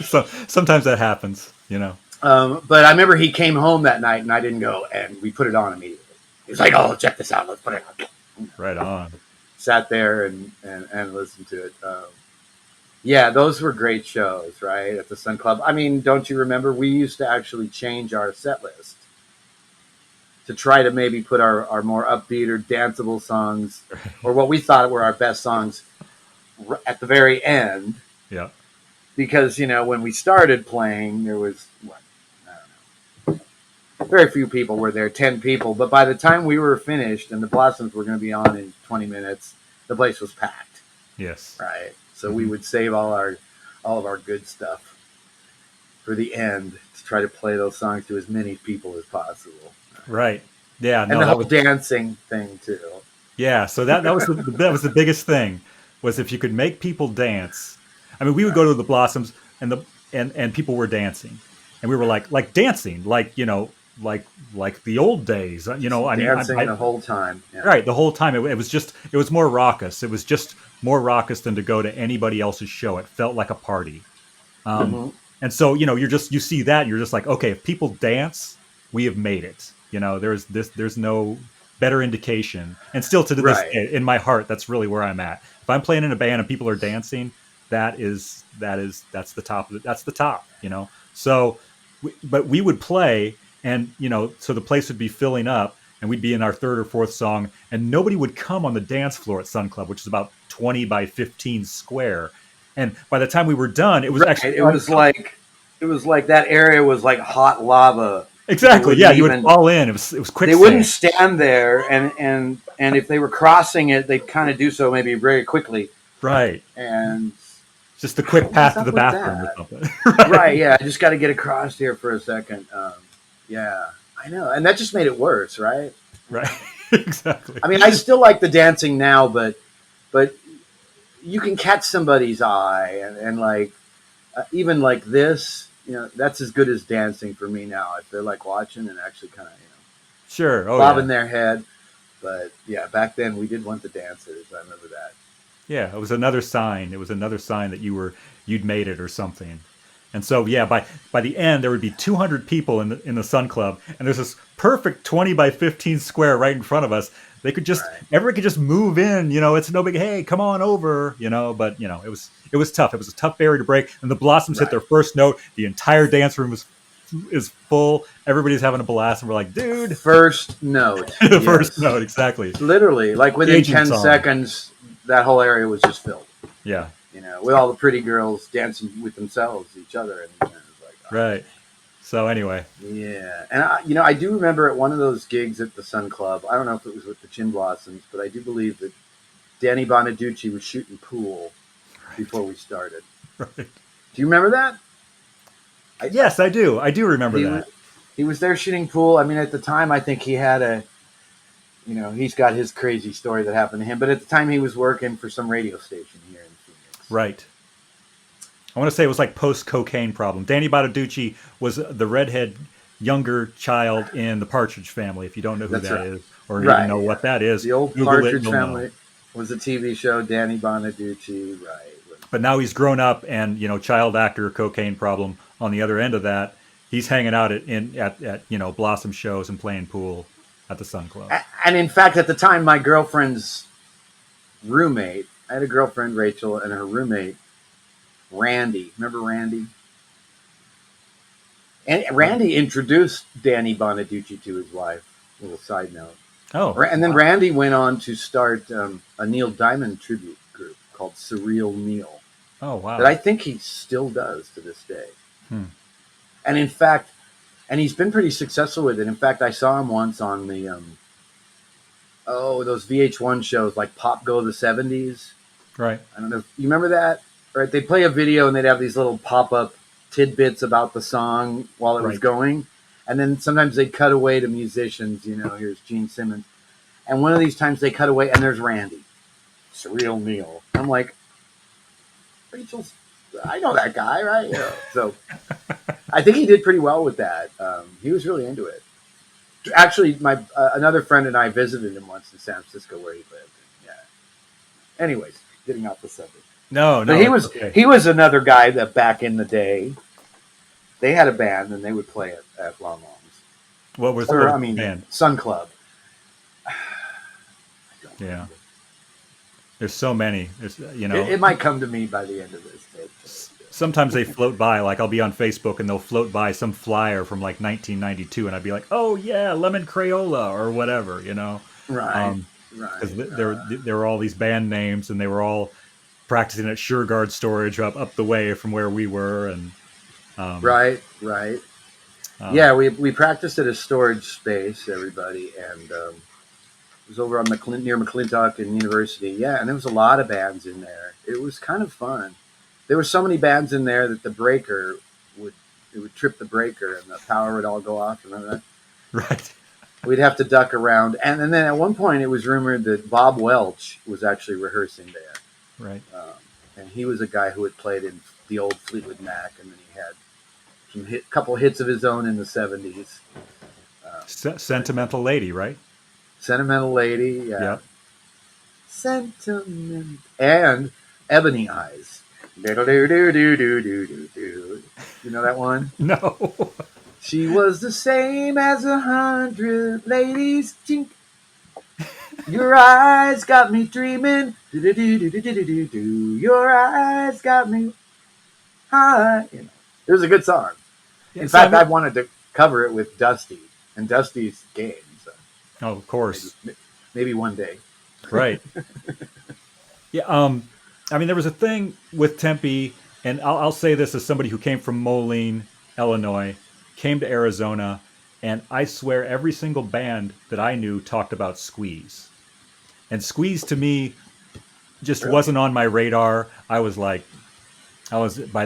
So sometimes that happens, But I remember he came home that night, and I didn't go, and we put it on immediately. He was like, "Oh, check this out. Let's put it on." Right on. Sat there and listened to it. Yeah, those were great shows, right? At the Sun Club. I mean, don't you remember? We used to actually change our set list to try to maybe put our more upbeat or danceable songs, or what we thought were our best songs, at the very end. Yeah. Because, when we started playing, there was, I don't know, very few people were there, 10 people. But by the time we were finished and the Blossoms were going to be on in 20 minutes, the place was packed. Yes. Right. So we would save all of our good stuff for the end to try to play those songs to as many people as possible. Right. Yeah. And the whole dancing thing too. Yeah. So that was the biggest thing was if you could make people dance. I mean, we would go to the Blossoms and people were dancing, and we were like dancing, like the old days. Dancing the whole time. Yeah. Right. The whole time. It was more raucous. It was just more raucous than to go to anybody else's show. It felt like a party. And so, you see that and you're just like, okay, if people dance, we have made it. There's no better indication. And still to this day, in my heart, that's really where I'm at. If I'm playing in a band and people are dancing, that's the top of it. That's the top, So, but we would play and, so the place would be filling up and we'd be in our 3rd or 4th song and nobody would come on the dance floor at Sun Club, which is about 20 by 15 square. And by the time we were done, it was actually it was like that area was like hot lava. Exactly. Yeah, you would fall in. It was quick. They wouldn't stand there, and if they were crossing it, they'd kind of do so maybe very quickly. Right. And just a quick path to the bathroom or something. Right. Yeah. I just got to get across here for a second. Yeah, I know, and that just made it worse. Right. Right. Exactly. I mean, I still like the dancing now, but you can catch somebody's eye, and like even like this. That's as good as dancing for me now. If they're like watching and actually kind of, sure, bobbing their head. But yeah, back then we did want the dancers. I remember that. Yeah, it was another sign. It was another sign that you'd made it or something. And so yeah, by the end there would be 200 people in the Sun Club, and there's this perfect 20 by 15 square right in front of us. They could just everyone could just move in. It's no big. Hey, come on over. But it was tough. It was a tough barrier to break. And the Blossoms hit their first note. The entire dance room is full. Everybody's having a blast, and we're like, dude, first note. The first note, exactly. Literally, like within 10 seconds, that whole area was just filled. Yeah. With all the pretty girls dancing with themselves, each other, and it was like, right. So anyway, yeah, and I do remember at one of those gigs at the Sun Club. I don't know if it was with the Gin Blossoms, but I do believe that Danny Bonaducci was shooting pool before we started. Right. Do you remember that? Yes, I do. I do remember that. He was there shooting pool. I mean, at the time, I think he had he's got his crazy story that happened to him. But at the time, he was working for some radio station here in Phoenix. Right. I want to say it was like post-cocaine problem. Danny Bonaducci was the redhead younger child in the Partridge Family. If you don't know who that is, or even know what that is, the old Partridge Family was a TV show. Danny Bonaducci, right? But now he's grown up, and child actor, cocaine problem on the other end of that. He's hanging out at Blossom shows and playing pool at the Sun Club. And in fact, at the time, my girlfriend's roommate, I had a girlfriend, Rachel, and her roommate, Randy. Remember Randy? And Randy introduced Danny Bonaducci to his wife. A little side note. Oh, And then wow. Randy went on to start a Neil Diamond tribute group called Surreal Neil Oh, that I wow. think he still does to this day. Hmm. And in fact, and he's been pretty successful with it. In fact, I saw him once on the those VH1 shows like Pop Go the 70s. Right. I don't know. You remember that? Right? They'd play a video and they'd have these little pop up tidbits about the song while it was Right. going. And then sometimes they'd cut away to musicians. Here's Gene Simmons. And one of these times they cut away and there's Randy. Surreal Neil. I'm like, Rachel's, I know that guy, right? So I think he did pretty well with that. He was really into it. Actually, my another friend and I visited him once in San Francisco where he lived. Yeah. Anyways, getting off the subject. No, But no, it's okay. he was another guy that back in the day they had a band and they would play it at Long Long's. What Or was I the mean band? Sun Club. I don't Yeah. remember. There's so many. It might come to me by the end of this. Sometimes they float by. Like I'll be on Facebook and they'll float by some flyer from like 1992, and I'd be like, "Oh yeah, Lemon Crayola or whatever," Right, right. because there were all these band names, and they were all practicing at Sureguard Storage up the way from where we were, and um, Right, right. uh, Yeah, we practiced at a storage space, everybody, and it was over on near McClintock and University. Yeah, and there was a lot of bands in there. It was kind of fun. There were so many bands in there that the breaker would it would trip the breaker and the power would all go off. Remember that? right, We'd have to duck around, and then at one point it was rumored that Bob Welch was actually rehearsing there, right. and he was a guy who had played in the old Fleetwood Mac, and then he had some couple hits of his own in the '70s. Um, Sentimental Lady, right? Sentimental Lady, yeah. Yep. Sentiment and Ebony Eyes. Do do do do do do do. You know that one? No. She was the same as 100 ladies. Chink. Your eyes got me dreaming. Do do do do do do do do. Your eyes got me high. It was a good song. Yeah. In So I fact, I mean, wanted to cover it with Dusty, and Dusty's game. So oh, of course, maybe one day. right. Yeah. I mean, there was a thing with Tempe, and I'll say this as somebody who came from Moline, Illinois, came to Arizona, and I swear every single band that I knew talked about Squeeze. And Squeeze to me just Really? wasn't on my radar. By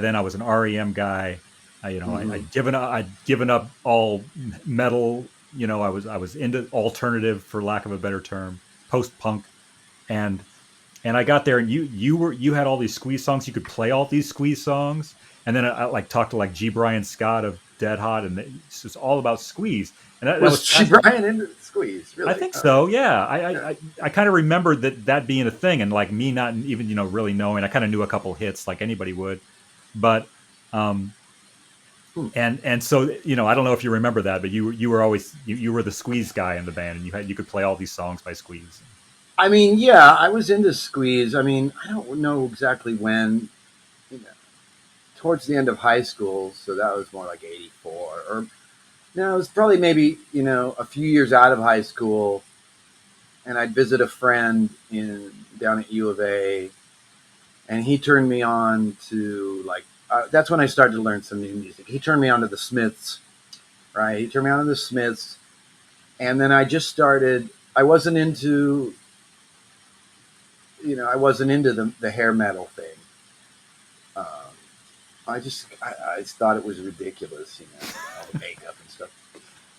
then I was an REM guy. Mm-hmm. I'd given up all metal. I was into alternative, for lack of a better term, post punk, and I got there, and you had all these Squeeze songs. You could play all these Squeeze songs, and then I like talked to like G. Brian Scott of Dead Hot, and it's just all about Squeeze, and that Was was she Brian into the Squeeze? I Really? think All right. so. Yeah, Yeah. I kind of remember that being a thing, and like me not even really knowing. I kind of knew a couple hits like anybody would, but um, Hmm. and so I don't know if you remember that, but you were always you were the Squeeze guy in the band, and you could play all these songs by Squeeze. I mean, yeah, I was into Squeeze. I mean, I don't know exactly when. You know, towards the end of high school, so that was more like '84, or no, it was probably maybe a few years out of high school, and I'd visit a friend in down at U of A, and he turned me on to like. That's when I started to learn some new music. He turned me on to the Smiths, right? He turned me on to the Smiths, and then I just started. I wasn't into I wasn't into the hair metal thing. Um, I just thought it was ridiculous, all the makeup and stuff.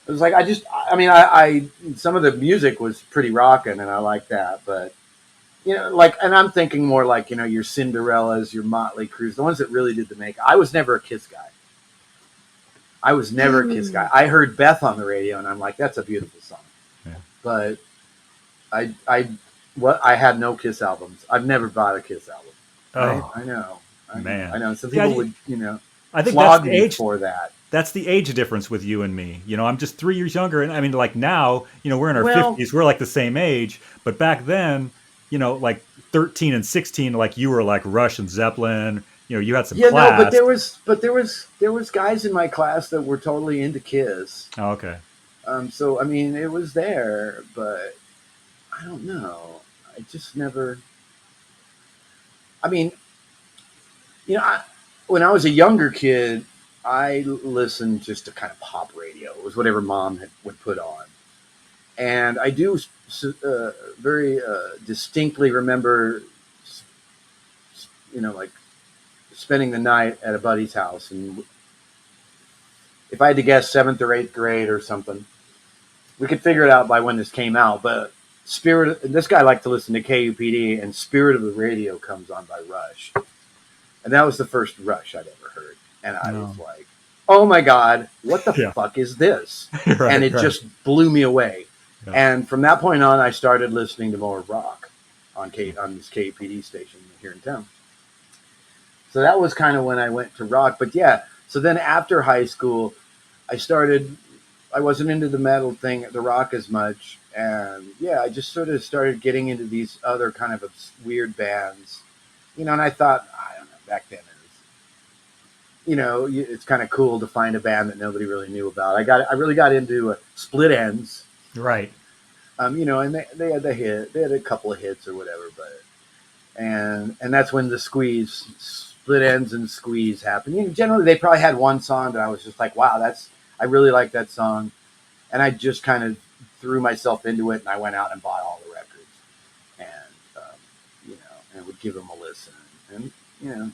It was like I mean, I some of the music was pretty rocking, and I like that, but like, and I'm thinking more like your Cinderellas, your Motley Crues, the ones that really did the makeup. I was never a Kiss guy. I was never a Kiss guy. I heard Beth on the radio, and I'm like, that's a beautiful song, Yeah. but I had no Kiss albums. I've never bought a Kiss album. right? Oh I man. know. Some See, people would, I think that's flog the me age. for that. That's the age difference with you and me. I'm just 3 years younger, and I mean, like now, we're in our Well, fifties. We're like the same age, but back then, like 13 and 16, like you were like Rush and Zeppelin. You had some yeah, no, class. there was guys in my class that were totally into Kiss. Oh, okay. So I mean, it was there, but I don't know. I just never. I mean, you know, I, when I was a younger kid, I listened just to kind of pop radio. It was whatever would put on, and I do very distinctly remember, like spending the night at a buddy's house, and if I had to guess, seventh or eighth grade or something, we could figure it out by when this came out. But this guy liked to listen to KUPD, and Spirit of the Radio comes on by Rush, and that was the first Rush I'd ever heard, and I was No. like, "Oh my god, what the Yeah. fuck is this?" And Right. it Right. just blew me away. Yeah. And from that point on, I started listening to more rock on this KUPD station here in town. So that was kind of when I went to rock. But yeah, so then after high school, I started. I wasn't into the metal thing, the rock as much, and yeah, I just sort of started getting into these other kind of weird bands, And I thought, I don't know, back then it's kind of cool to find a band that nobody really knew about. I really got into Split Ends, Right. and they had they had a couple of hits or whatever, but and that's when the Split Ends and Squeeze happened. Generally they probably had one song that I was just like, wow, I really like that song, and I just kind of threw myself into it, and I went out and bought all the records, and and would give them a listen, and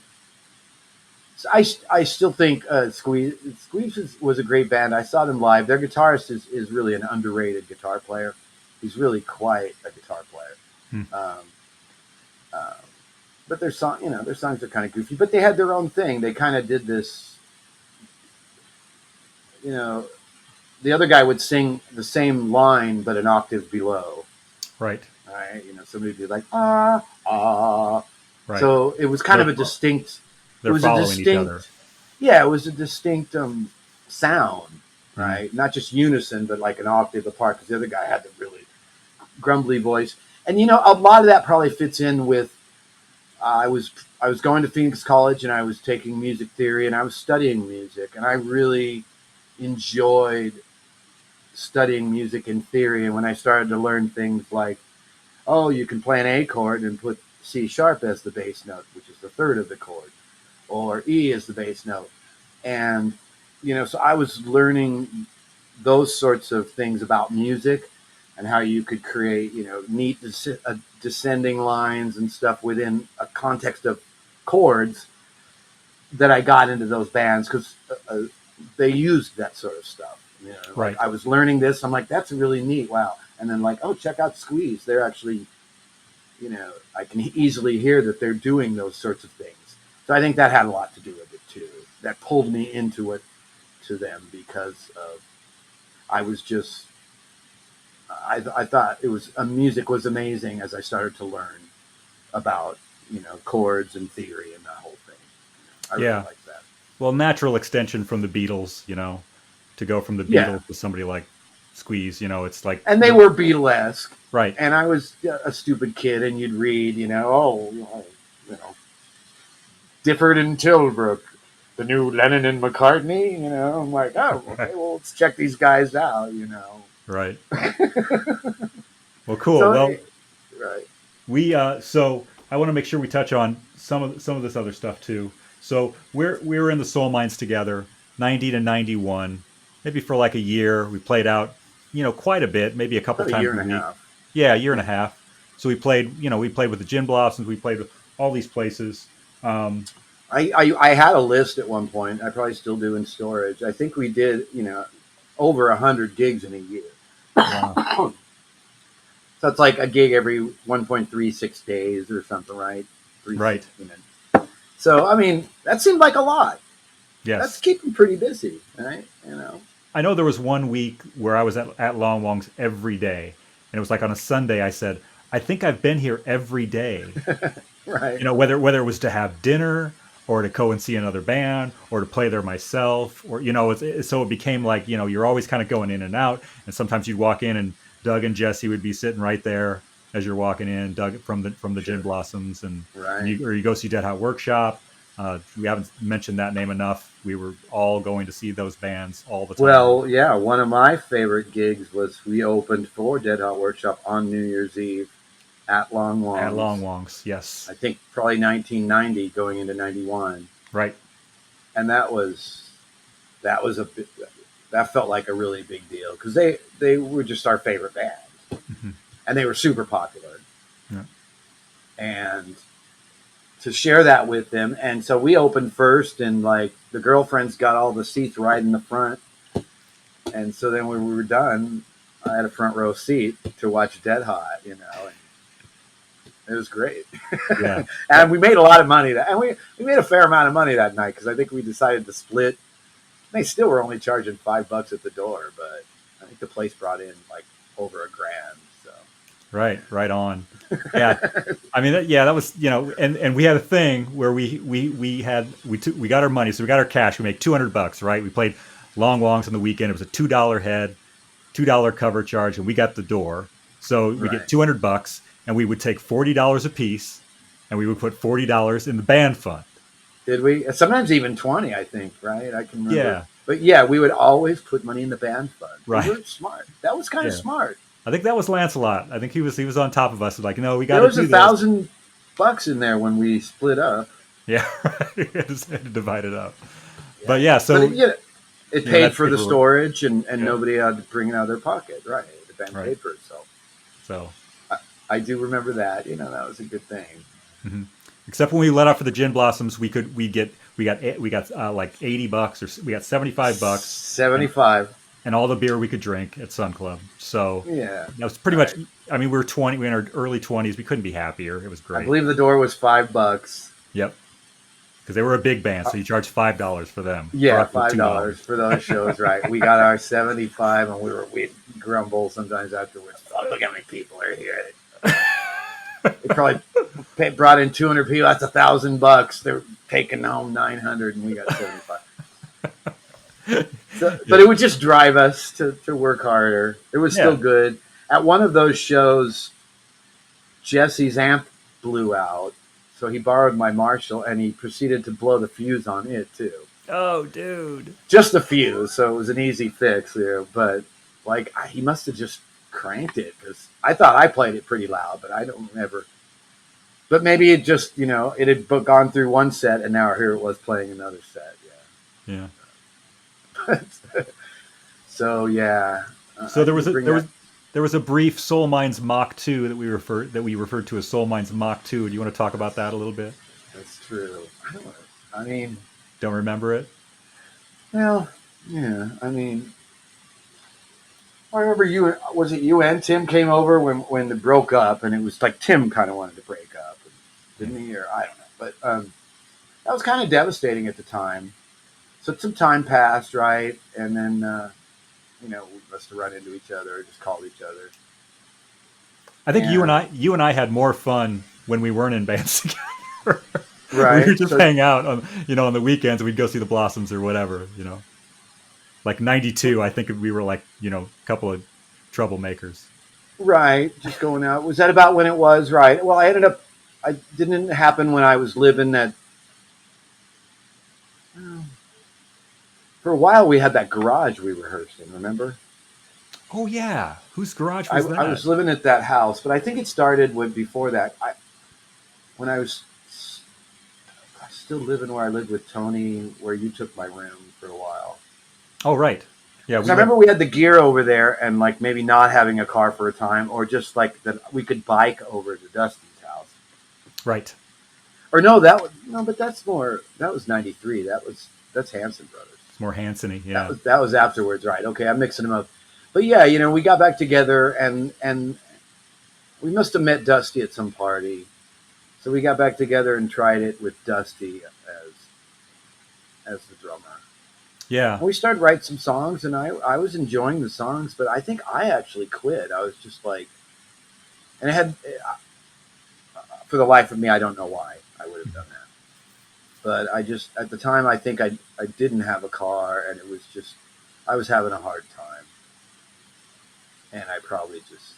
so I still think Squeeze was a great band. I saw them live. Their guitarist is really an underrated guitar player. He's really quite a guitar player. Hmm. Uh, but their songs are kind of goofy. But they had their own thing. They kind of did this. You know, the other guy would sing the same line but an octave below. Right. Right? Somebody would be like ah. Right. So it was kind They're of a distinct. It they're was a following each other. distinct. Yeah, it was a distinct sound, Mhm. right? Not just unison, but like an octave apart, because the other guy had the really grumbly voice. And a lot of that probably fits in with I was going to Phoenix College, and I was taking music theory, and I was studying music, and I really enjoyed studying music in theory. And when I started to learn things like, oh, you can play an A chord and put C sharp as the bass note, which is the third of the chord, or E as the bass note. And, so I was learning those sorts of things about music and how you could create, neat descending lines and stuff within a context of chords, that I got into those bands because they used that sort of stuff. Like Right. I was learning this. I'm like, that's really neat. Wow. And then like, oh, check out Squeeze. They're actually, I can easily hear that they're doing those sorts of things. So I think that had a lot to do with it too. That pulled me into it to them because of I was just I thought music was amazing as I started to learn about chords and theory and that whole thing. I really Yeah. liked that. Well, natural extension from the Beatles. To go from the Yeah, Beatles to somebody like Squeeze. It's like and they were Beatlesque, right. and I was a stupid kid, and you'd read, oh, Difford and Tilbrook, the new Lennon and McCartney. I'm like, oh, okay, well, let's check these guys out. Right. Well, cool. So, Well, right. so I want to make sure we touch on some of this other stuff too. So we were in the Soul Mines together, 90 to 91, maybe for like a year. We played out, quite a bit, maybe a couple About a times year a and a week. half. Yeah, a year and a half. So we played with the Gin Blossoms, we played with all these places. Um, I had a list at one point. I probably still do in storage. I think we did, over 100 gigs in a year. wow. So it's like a gig every 1.36 days or something, right? Right. 360 So I mean, that seemed like a lot. That's Yes. keeping pretty busy, right? I know there was one week where I was at Long Wong's every day. And it was like on a Sunday, I said, I think I've been here every day. Right. Whether it was to have dinner or to go and see another band or to play there myself, or so it became like you're always kind of going in and out, and sometimes you'd walk in and Doug and Jesse would be sitting right there as you're walking in, Doug from the Gin Sure. Blossoms, and Right. you go see Dead Hot Workshop. We haven't mentioned that name enough. We were all going to see those bands all the time Well, yeah, one of my favorite gigs was we opened for Dead Hot Workshop on New Year's Eve at Long at Long Wong's. Wongs. Yes, I think probably 1990 going into 91. right. And that was that felt like a really big deal because they were just our favorite band Mhm. and they were super popular. Yeah. And to share that with them. And so we opened first, and like the girlfriends got all the seats right in the front. And so then when we were done, I had a front row seat to watch Dead Hot, and it was great. Yeah. And we made a lot of money and we made a fair amount of money that night because I think we decided to split. They still were only charging $5 at the door, but I think the place brought in like over $1,000. So Right on. Yeah, I mean, that was and we had a thing where we got our money, so we got our cash. We made $200, right? We played Long Wongs on the weekend. It was a $2 head, $2 cover charge, and we got the door. So we get right. $200, and we would take $40 a piece, and we would put $40 in the band fund. Did we? Sometimes even 20, I think, right? I can remember. Yeah, But yeah, we would always put money in the band fund. We right. were smart. That was kind of Yeah, smart. I think that was Lancelot. I think he was on top of us. Like, no, we got There to was a do this. $1,000 in there when we split up. Yeah, right. We had to divide it up. But Yeah. yeah, But so it paid that's for the paperwork. storage and Yeah, nobody had to bring it out of their pocket. Right. The band right. paid for itself. So. I do remember that. That was a good thing. Mhm. Except when we let out for the Gin Blossoms, we got like $80 or we got $75, and 75. all the beer we could drink at Sun Club. So Yeah. that was pretty much. Right. I mean, we were 20. We were in our early 20s. We couldn't be happier. It was I great. believe the door was $5. Yep, because they were a big band, Uh, so you charged $5 for them. For yeah, us, it was $5 $2. for those shows, right? We got our 75, and we'd grumble sometimes afterwards. Oh, look how many people are here. They probably brought in 200 people. That's $1,000. They're taking home 900, and we got 75. So, but Yeah, it would just drive us to work harder. It was still yeah. good. At one of those shows, Jesse's amp blew out, so he borrowed my Marshall, and he proceeded to blow the fuse on it too. Oh, dude. Just a fuse, so it was an easy fix there. But like, he must have just cranked it because I thought I played it pretty loud, but I don't remember. But maybe it just, it had gone through one set, and now here it was playing another set. Yeah. Yeah. So yeah, So I there was did a bring there that. was there was a brief Solemines Mach II that we referred to as Solemines Mach II. Do you want to talk about that a little bit? That's true. I mean, Don't remember it? well, yeah. I mean, I remember you. Was it you and Tim came over when it broke up, and it was like Tim kind of wanted to break up, Yeah. didn't he? Or I don't know, but that was kind of devastating at the time. So some time passed, right? And then we must have run into each other, or just called each other, I think you and and I had more fun when we weren't in bands together. We right. would just So hang out on the weekends. We'd go see the Blossoms or whatever. Like 92, I think we were like, a couple of troublemakers. right, just going out. Was that about when it was? Right. Well, I ended up. I didn't happen when I was living at. well, For a while, we had that garage we rehearsed in. Remember? Oh yeah, whose garage I, was I that? was living at that house, but I think it started when before that. When I was still living where I lived with Tony, where you took my room for a while. Oh right, yeah, Because we I went remember we had the gear over there, and like maybe not having a car for a time, or just like that we could bike over to Dustin's house. right. Or no, that was no, but that's more. That was '93. That's Hanson Brothers. It's more Hansony, That yeah. was that was afterwards, right? Okay, I'm mixing them up. But yeah, we got back together, and we must have met Dusty at some party. So we got back together and tried it with Dusty as the drummer. Yeah, And we started writing some songs, and I was enjoying the songs, but I think I actually quit. I was just like, And it had, for the life of me, I don't know why I would have done that. But I just, at the time, I think I didn't have a car, and it was just, I was having a hard time. And I probably just,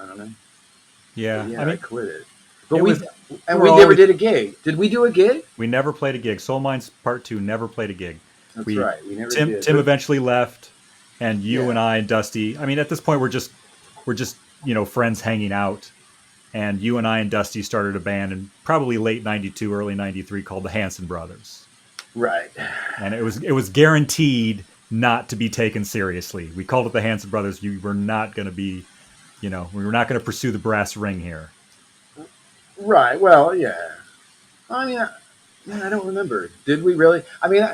I don't know. But Yeah, I yeah, I mean, quit it. But it was we're we never always did a gig. Did we do a gig? we never played a gig. Soul Mines Part Two never played a gig. That's We right. We never Tim did. Tim But eventually left, and you and yeah, I and Dusty. I mean, at this point, we're just friends hanging out. And you and I and Dusty started a band in probably late '92, early '93 called the Hanson Brothers, right. and it was guaranteed not to be taken seriously. We called it the Hanson Brothers. We were not going to be, we were not going to pursue the brass ring here. Right. Well, yeah. I mean, I don't remember. Did we really? I mean,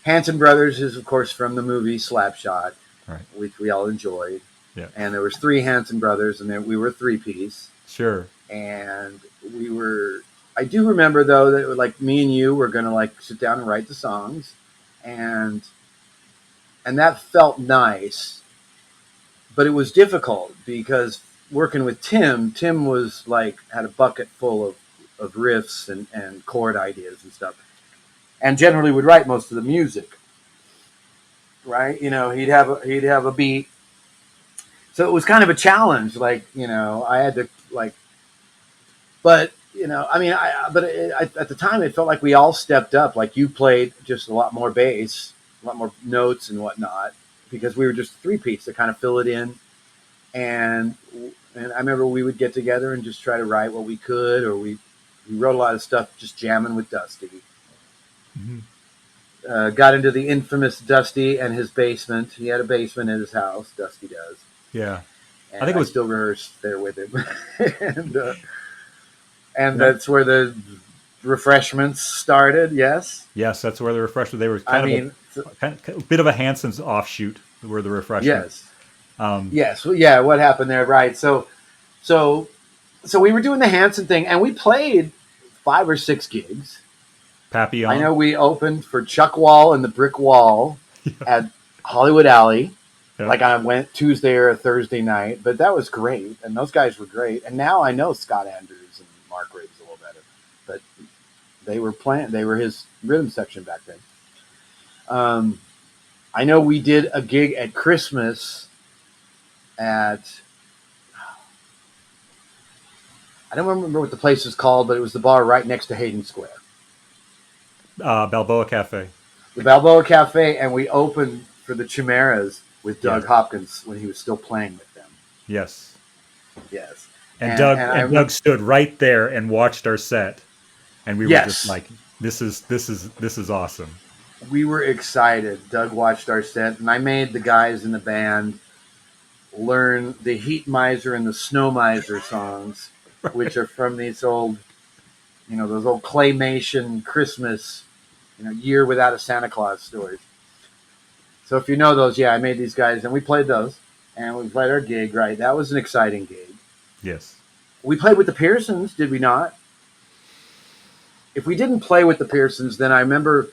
Hanson Brothers is, of course, from the movie Slapshot, Right. which we all enjoyed. Yeah. And there was three Hanson Brothers, and then we were a three-piece. Sure. And we were. I do remember though that like me and you were gonna like sit down and write the songs, and that felt nice, but it was difficult because working with Tim was like had a bucket full of riffs and chord ideas and stuff, and generally would write most of the music. Right, he'd have a beat, so it was kind of a challenge. Like I had to like, but I mean, at the time it felt like we all stepped up. Like you played just a lot more bass, a lot more notes and whatnot, because we were just three piece to kind of fill it in. And I remember we would get together and just try to write what we could, or we wrote a lot of stuff just jamming with Dusty. Mm-hmm. Got into the infamous Dusty and his basement. He had a basement in his house. Dusty does, Yeah. I and think it I was. still rehearse there with him. and and Yeah. that's where the refreshments started. Yes, Yes, that's where the refreshment. They were I kind of mean, a bit of a Hanson's offshoot. Were the refreshments? yes, Um, yes, well, yeah. What happened there? Right. So, so we were doing the Hanson thing, and we played 5 or 6 gigs. I Papillon. know we opened for Chuck Wall and the Brick Wall at Hollywood Alley. Yeah. Like I went Tuesday or a Thursday night, but that was great, and those guys were great. And now I know Scott Andrews and Mark Riggs a little better, but they were playing. They were his rhythm section back then. I know we did a gig at Christmas at. I don't remember what the place is called, but it was the bar right next to Hayden Square, Balboa Cafe. the Balboa Cafe, and we opened for the Chimeras with Doug Yes. Hopkins when he was still playing with them. Yes. Yes, And Doug stood right there and watched our set, and we were just yes, like, "This is awesome." we were excited. Doug watched our set, and I made the guys in the band learn the Heat Miser and the Snow Miser songs, which are from these old, those old claymation Christmas, Year Without a Santa Claus stories. So if you know those, yeah, I made these guys, and we played those, and we played our gig. Right, that was an exciting gig. Yes. We played with the Pearsons, did we not? If we didn't play with the Pearsons, then I remember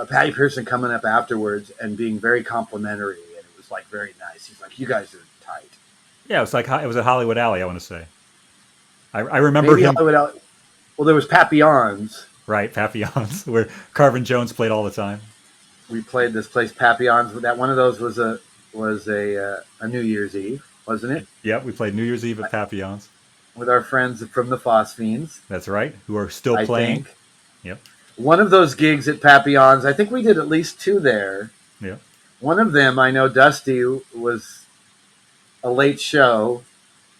Patty Pearson coming up afterwards and being very complimentary, and it was like very nice. He's like, "You guys are tight." Yeah, it was at Hollywood Alley. I want to say. I remember Maybe him. Hollywood. Well, there was Papillons. Right, Papillons, where Carvin Jones played all the time. We played this place Papillons. That one of those was a New Year's Eve, wasn't it? Yep, we played New Year's Eve at Papillons. With our friends from the Phosphenes, That's right, who are still I playing. think. Yep. One of those gigs at Papillons, I think we did at least 2 there. Yep. One of them, I know Dusty was a late show.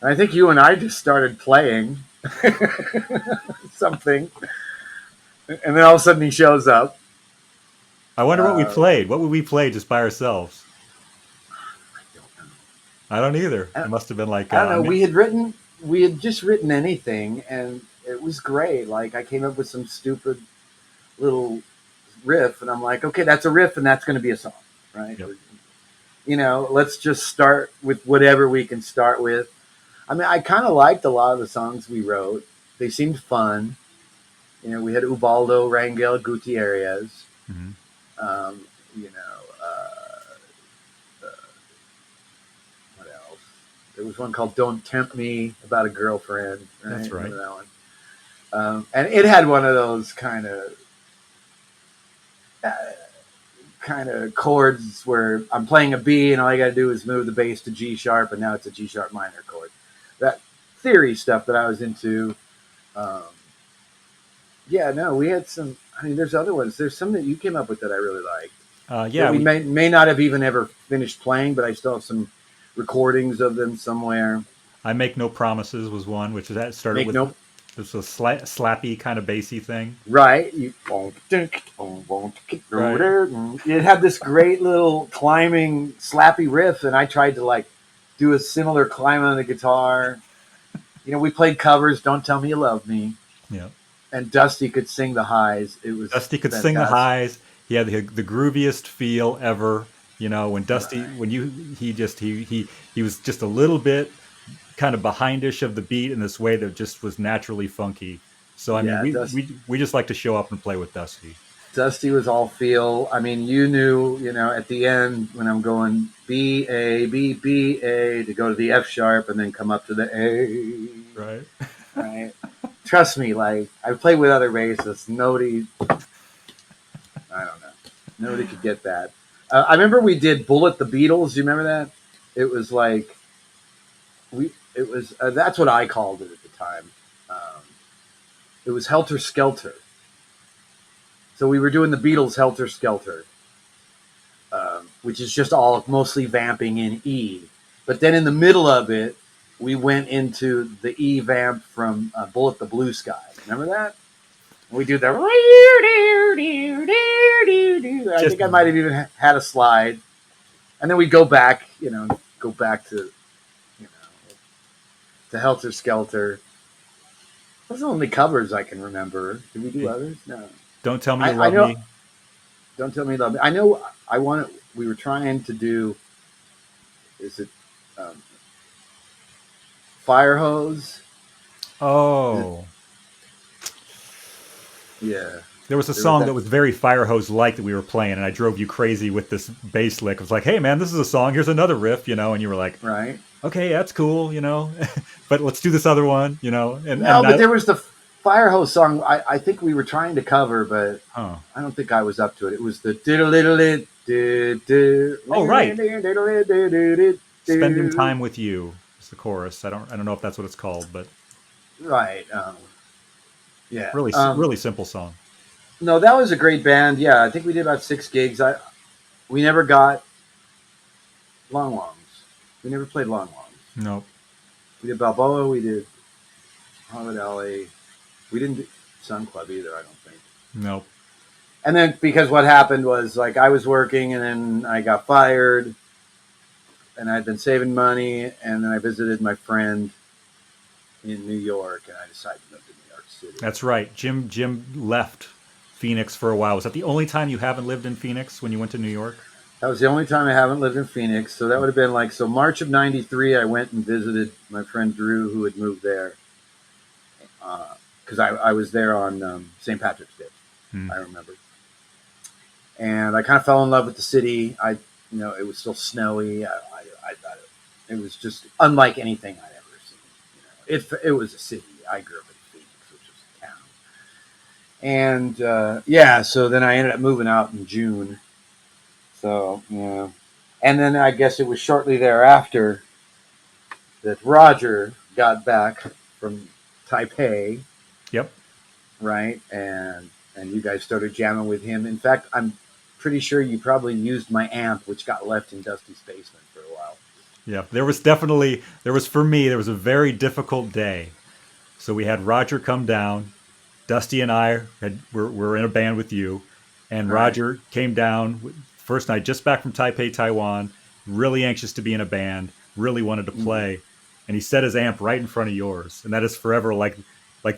And I think you and I just started playing something. And then all of a sudden he shows up. I wonder what we played. What would we play just by ourselves? I don't know. I don't either. It must have been like I don't know. We had just written anything, and it was great. Like I came up with some stupid little riff, and I'm like, okay, that's a riff, and that's going to be a song, right? Yep. Let's just start with whatever we can start with. I mean, I kind of liked a lot of the songs we wrote. They seemed fun. We had Ubaldo, Rangel, Gutierrez. Mm-hmm. Um, you know, what else? There was one called "Don't Tempt Me" about a girlfriend. That's Right? right. Remember that one? And it had one of those uh, kind of chords where I'm playing a B and all I got to do is move the bass to G sharp, and now it's a G sharp minor chord. That theory stuff that I was into. Um, yeah, no, we had some. I mean, there's other ones. There's some that you came up with that I really liked that Yeah, we may not have even ever finished playing, but I still have some recordings of them somewhere. I Make No Promises was one, which that started Make with no this was slappy kind of bassy thing. right. Right. It had this great little climbing slappy riff, and I tried to like do a similar climb on the guitar. You know, we played covers. Don't Tell Me You Love Me, Yeah. and Dusty could sing the highs. It was Dusty could sing the fantastic. highs. He had the grooviest feel ever. You know, when Dusty, Right. when you, he was just a little bit kind of behindish of the beat in this way that just was naturally funky. So I mean, Yeah, we just like to show up and play with Dusty. Dusty was all feel. I mean, you knew, at the end when I'm going B A B B A to go to the F sharp and then come up to the A. Right. Right. Trust me, like I've played with other bassists. Nobody, I don't know, nobody could get that. I remember we did "Bullet the Beatles." Do you remember that? It was like It was that's what I called it at the time. Um, it was Helter Skelter. So we were doing the Beatles Helter Skelter, which is just all mostly vamping in E. But then in the middle of it, we went into the E vamp from Bullet the Blue Sky. Remember that? We do the. I Just think I might have even had a slide, and then we go back. Go back to to Helter Skelter. Those are the only covers I can remember. Did we do others? No. Don't Tell Me You I Love know. Me. Don't tell me love. I know. I want. We were trying to do. Is it um, fire hose? Oh, Yeah. there was a There was song that that. was very fire hose like that we were playing, and I drove you crazy with this bass lick. I was like, "Hey, man, this is a song. Here's another riff," and you were like, Right. "Okay, that's cool," but let's do this other one, No, and but there was the fire hose song. I think we were trying to cover, but huh. I don't think I was up to it. It was the diddle diddle it do do Oh, ling ling right. ling diddle do do do Spending do. time with you is the chorus. I don't know if that's what it's called, but Right. Yeah. really simple song. No, that was a great band. Yeah, I think we did about 6 gigs. We never got long longs. We never played long longs. Nope. We did Balboa. We did Hollywood Alley. We didn't do Sun Club either. I don't think. Nope. And then because what happened was like I was working and then I got fired and I'd been saving money and then I visited my friend in New York and I decided to move to New York City. That's right. Jim left Phoenix for a while. Was that the only time you haven't lived in Phoenix when you went to New York? That was the only time I haven't lived in Phoenix. So that would have been like March of '93. I went and visited my friend Drew who had moved there because I was there on St. Patrick's Day. Hmm. I remember. And I kind of fell in love with the city. It was still snowy. I thought it was just unlike anything I'd ever seen. It was a city. I grew up in Phoenix, which was a town. And yeah, so then I ended up moving out in June. So yeah, and then I guess it was shortly thereafter that Roger got back from Taipei, Yep. right? And you guys started jamming with him. In fact, I'm pretty sure you probably used my amp, which got left in Dusty's basement for a while. Yeah. For me, there was a very difficult day. So we had Roger come down. Dusty and I were in a band with you, and Right. Roger came down first night just back from Taipei, Taiwan, really anxious to be in a band, really wanted to Mm-hmm. play, and he set his amp right in front of yours, and that is forever like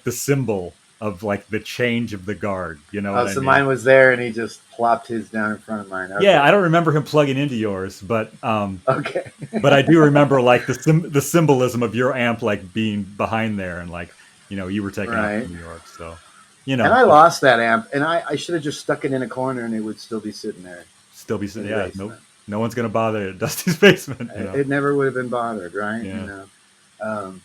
the symbol of like the change of the guard. You know Oh, what I so mean? mine was there, and he just plopped his down in front of mine. Yeah, Okay. I don't remember him plugging into yours, Okay. but I do remember like the symbolism of your amp like being behind there, and like you were taking off to Right. New York, so And I lost that amp, and I should have just stuck it in a corner, and it would still be sitting there still be in the yeah, no basement. No one's gonna bother at Dusty's basement. It never would have been bothered, right? Yeah. Um,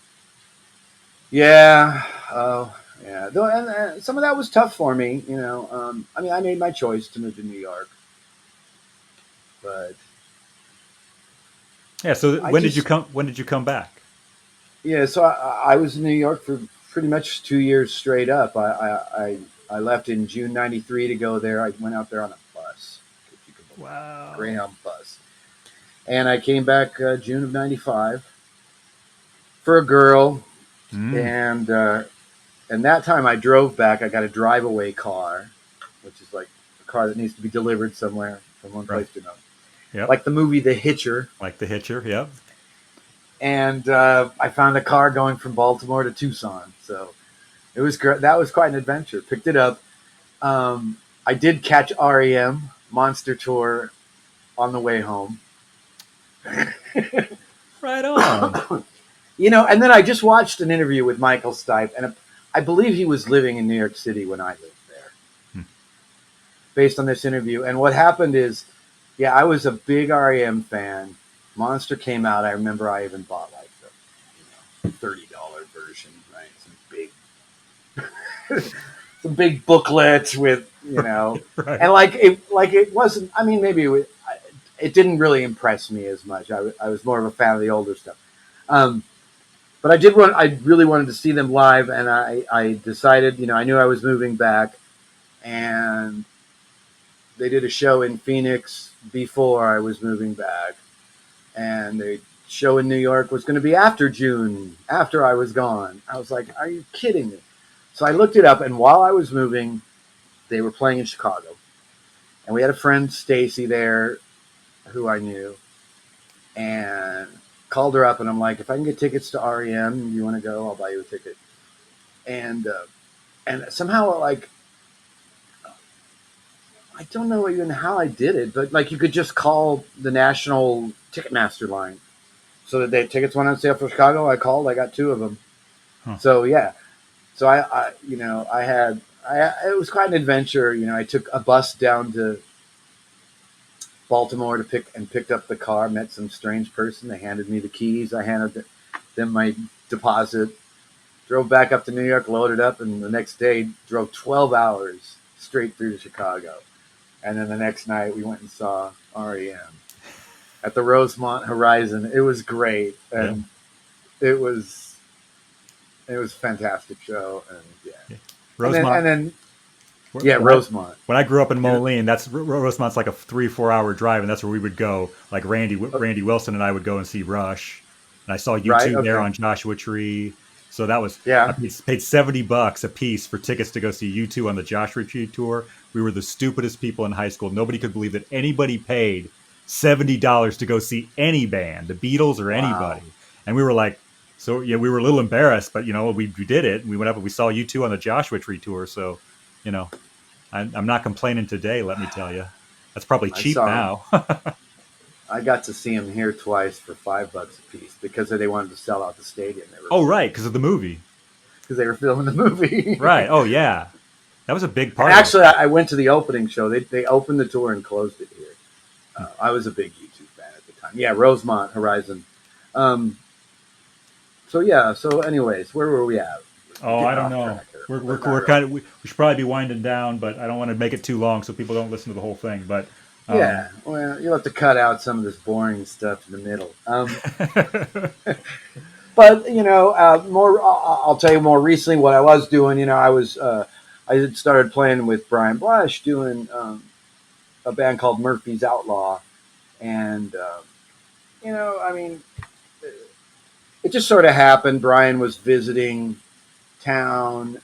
yeah. Oh, yeah. Though, and some of that was tough for me. I mean, I made my choice to move to New York, but Yeah. So I when did you just come? When did you come back? yeah. So I was in New York for pretty much 2 years straight up. I left in June '93 to go there. I went out there on a bus, if you can believe it, Wow. Greyhound bus, and I came back June of '95 for a girl, Mm, and that time I drove back. I got a drive-away car, which is like a car that needs to be delivered somewhere from one right. place to another, Yep. like the movie The Hitcher. Like the Hitcher. Yep. And I found a car going from Baltimore to Tucson, so it was great. That was quite an adventure. Picked it up. I did catch REM Monster Tour on the way home. Right on. And then I just watched an interview with Michael Stipe, and I believe he was living in New York City when I lived there, Hmm. based on this interview. And what happened is, yeah, I was a big REM fan. Monster came out. I remember I even bought like the $30 version, right? Some big booklet with Right. and it wasn't. I mean, maybe it didn't really impress me as much. I was more of a fan of the older stuff. Um, but I really wanted to see them live, and I decided, I knew I was moving back, and they did a show in Phoenix before I was moving back, and the show in New York was going to be after June, after I was gone. I was like, are you kidding me? So I looked it up, and while I was moving, they were playing in Chicago, and we had a friend, Stacy, there, who I knew, and called her up, and I'm like, if I can get tickets to REM, you want to go? I'll buy you a ticket. And somehow, like, I don't know even how I did it, but like, you could just call the national Ticketmaster line. So that they tickets went on sale for Chicago. I called. I got two of them. Huh. So yeah. So it was quite an adventure. I took a bus down to Baltimore to picked up the car. Met some strange person. They handed me the keys. I handed them my deposit. Drove back up to New York, loaded up, and the next day drove 12 hours straight through to Chicago. And then the next night we went and saw REM at the Rosemont Horizon. It was great, Yeah. and it was a fantastic show. And yeah, Yeah. and then Rosemont. yeah, When I Rosemont. when I grew up in Yeah. Moline, that's Rosemont's like a 3-4 hour drive, and that's where we would go. Like Randy Wilson and I would go and see Rush, and I saw Right. U2 there Okay. on Joshua Tree. So that was I Yeah. paid $70 a piece for tickets to go see U2 on the Joshua Tree tour. We were the stupidest people in high school. Nobody could believe that anybody paid $70 to go see any band, the Beatles or Wow. anybody. And we were like, so yeah, we were a little embarrassed, but we did it. We went up and we saw U2 on the Joshua Tree tour. So you know, I'm not complaining today. Let me tell you, that's probably I cheap saw. now. I got to see him here twice for $5 a piece because they wanted to sell out the stadium they were Oh, filming right, because of the movie. because they were filming the movie. Right. Oh, yeah, that was a big And part of it. actually, I went to the opening show. They opened the tour and closed it here. I was a big YouTube fan at the time. Yeah, Rosemont Horizon. Um, so yeah. So anyways, where were we at? We're Oh, I getting don't off know. track here, We're but not we're really. kind of we should probably be winding down, but I don't want to make it too long so people don't listen to the whole thing. But um, Yeah. Well, you'll have to cut out some of this boring stuff in the middle. But more. I'll tell you more recently what I was doing. I had started playing with Brian Blush doing a band called Murphy's Outlaw, and I mean, it just sort of happened. Brian was visiting town,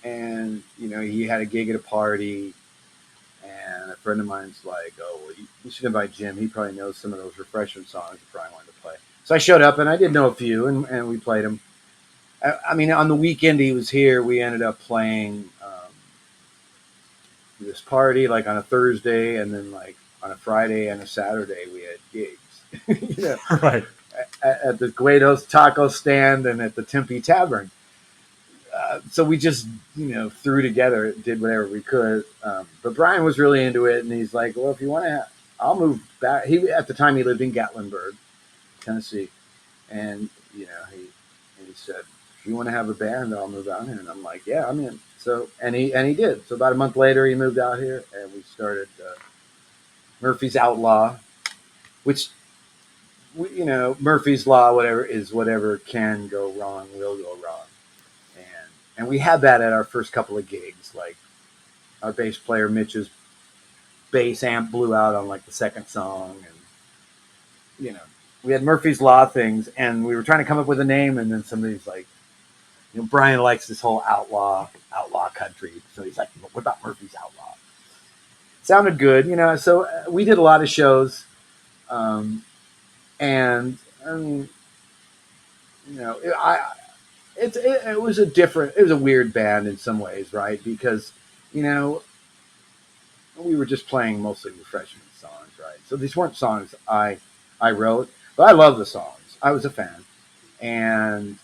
and he had a gig at a party, and a friend of mine's like, "Oh, well, you should invite Jim. He probably knows some of those refreshment songs that Brian wanted to play." So I showed up, and I did know a few, and we played them. I mean, on the weekend he was here, we ended up playing this party like on a Thursday, and then like on a Friday and a Saturday we had gigs. right. At the Guido's Taco Stand and at the Tempe Tavern. So we just threw together, did whatever we could. But Brian was really into it, and he's like, "Well, if you want to I'll move back. He at the time he lived in Gatlinburg, Tennessee, and he said, if you want to have a band, I'll move out here. And I'm like, yeah, I'm in. So and he did. So about a month later, he moved out here, and we started Murphy's Outlaw, which Murphy's Law, whatever is whatever can go wrong will go wrong, and we had that at our first couple of gigs. Like our bass player Mitch's bass amp blew out on like the second song, and you know we had Murphy's Law things, and we were trying to come up with a name, and then somebody's like, Brian likes this whole outlaw country, so he's like, what about Murphy's Outlaw? Sounded good, So we did a lot of shows, and I mean, it was it was a weird band in some ways, right? Because you know we were just playing mostly refreshment songs, right? So these weren't songs I wrote, but I love the songs. I was a fan, and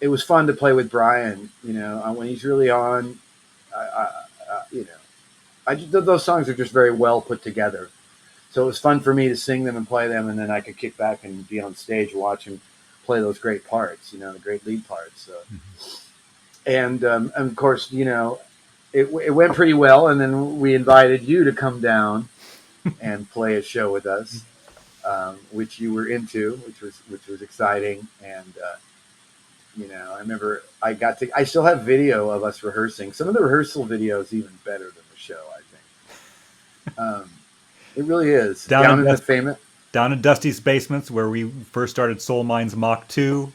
it was fun to play with Brian. When he's really on, you know, those songs are just very well put together. So it was fun for me to sing them and play them, and then I could kick back and be on stage and watch him play those great parts, the great lead parts. And of course, it went pretty well, and then we invited you to come down and play a show with us, which you were into, which was exciting. And I remember I still have video of us rehearsing. Some of the rehearsal videos even better than the show, I think. It really is down down in in the Dust, famous. down in Dusty's basements where we first started Solemines Mach II.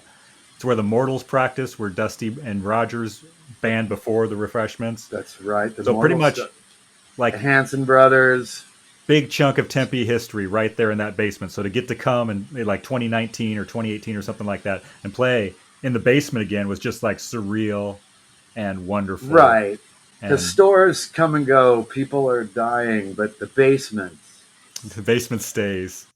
It's where the Mortals practice, where Dusty and Rogers band before the Refreshments. That's right. The So pretty Mortal much stuff. The like Hanson Brothers. big chunk of Tempe history right there in that basement. So to get to come and like 2019 or 2018 or something like that and play in the basement again was just like surreal and wonderful. Right. The And stores come and go. People are dying, but the basements. the basement stays.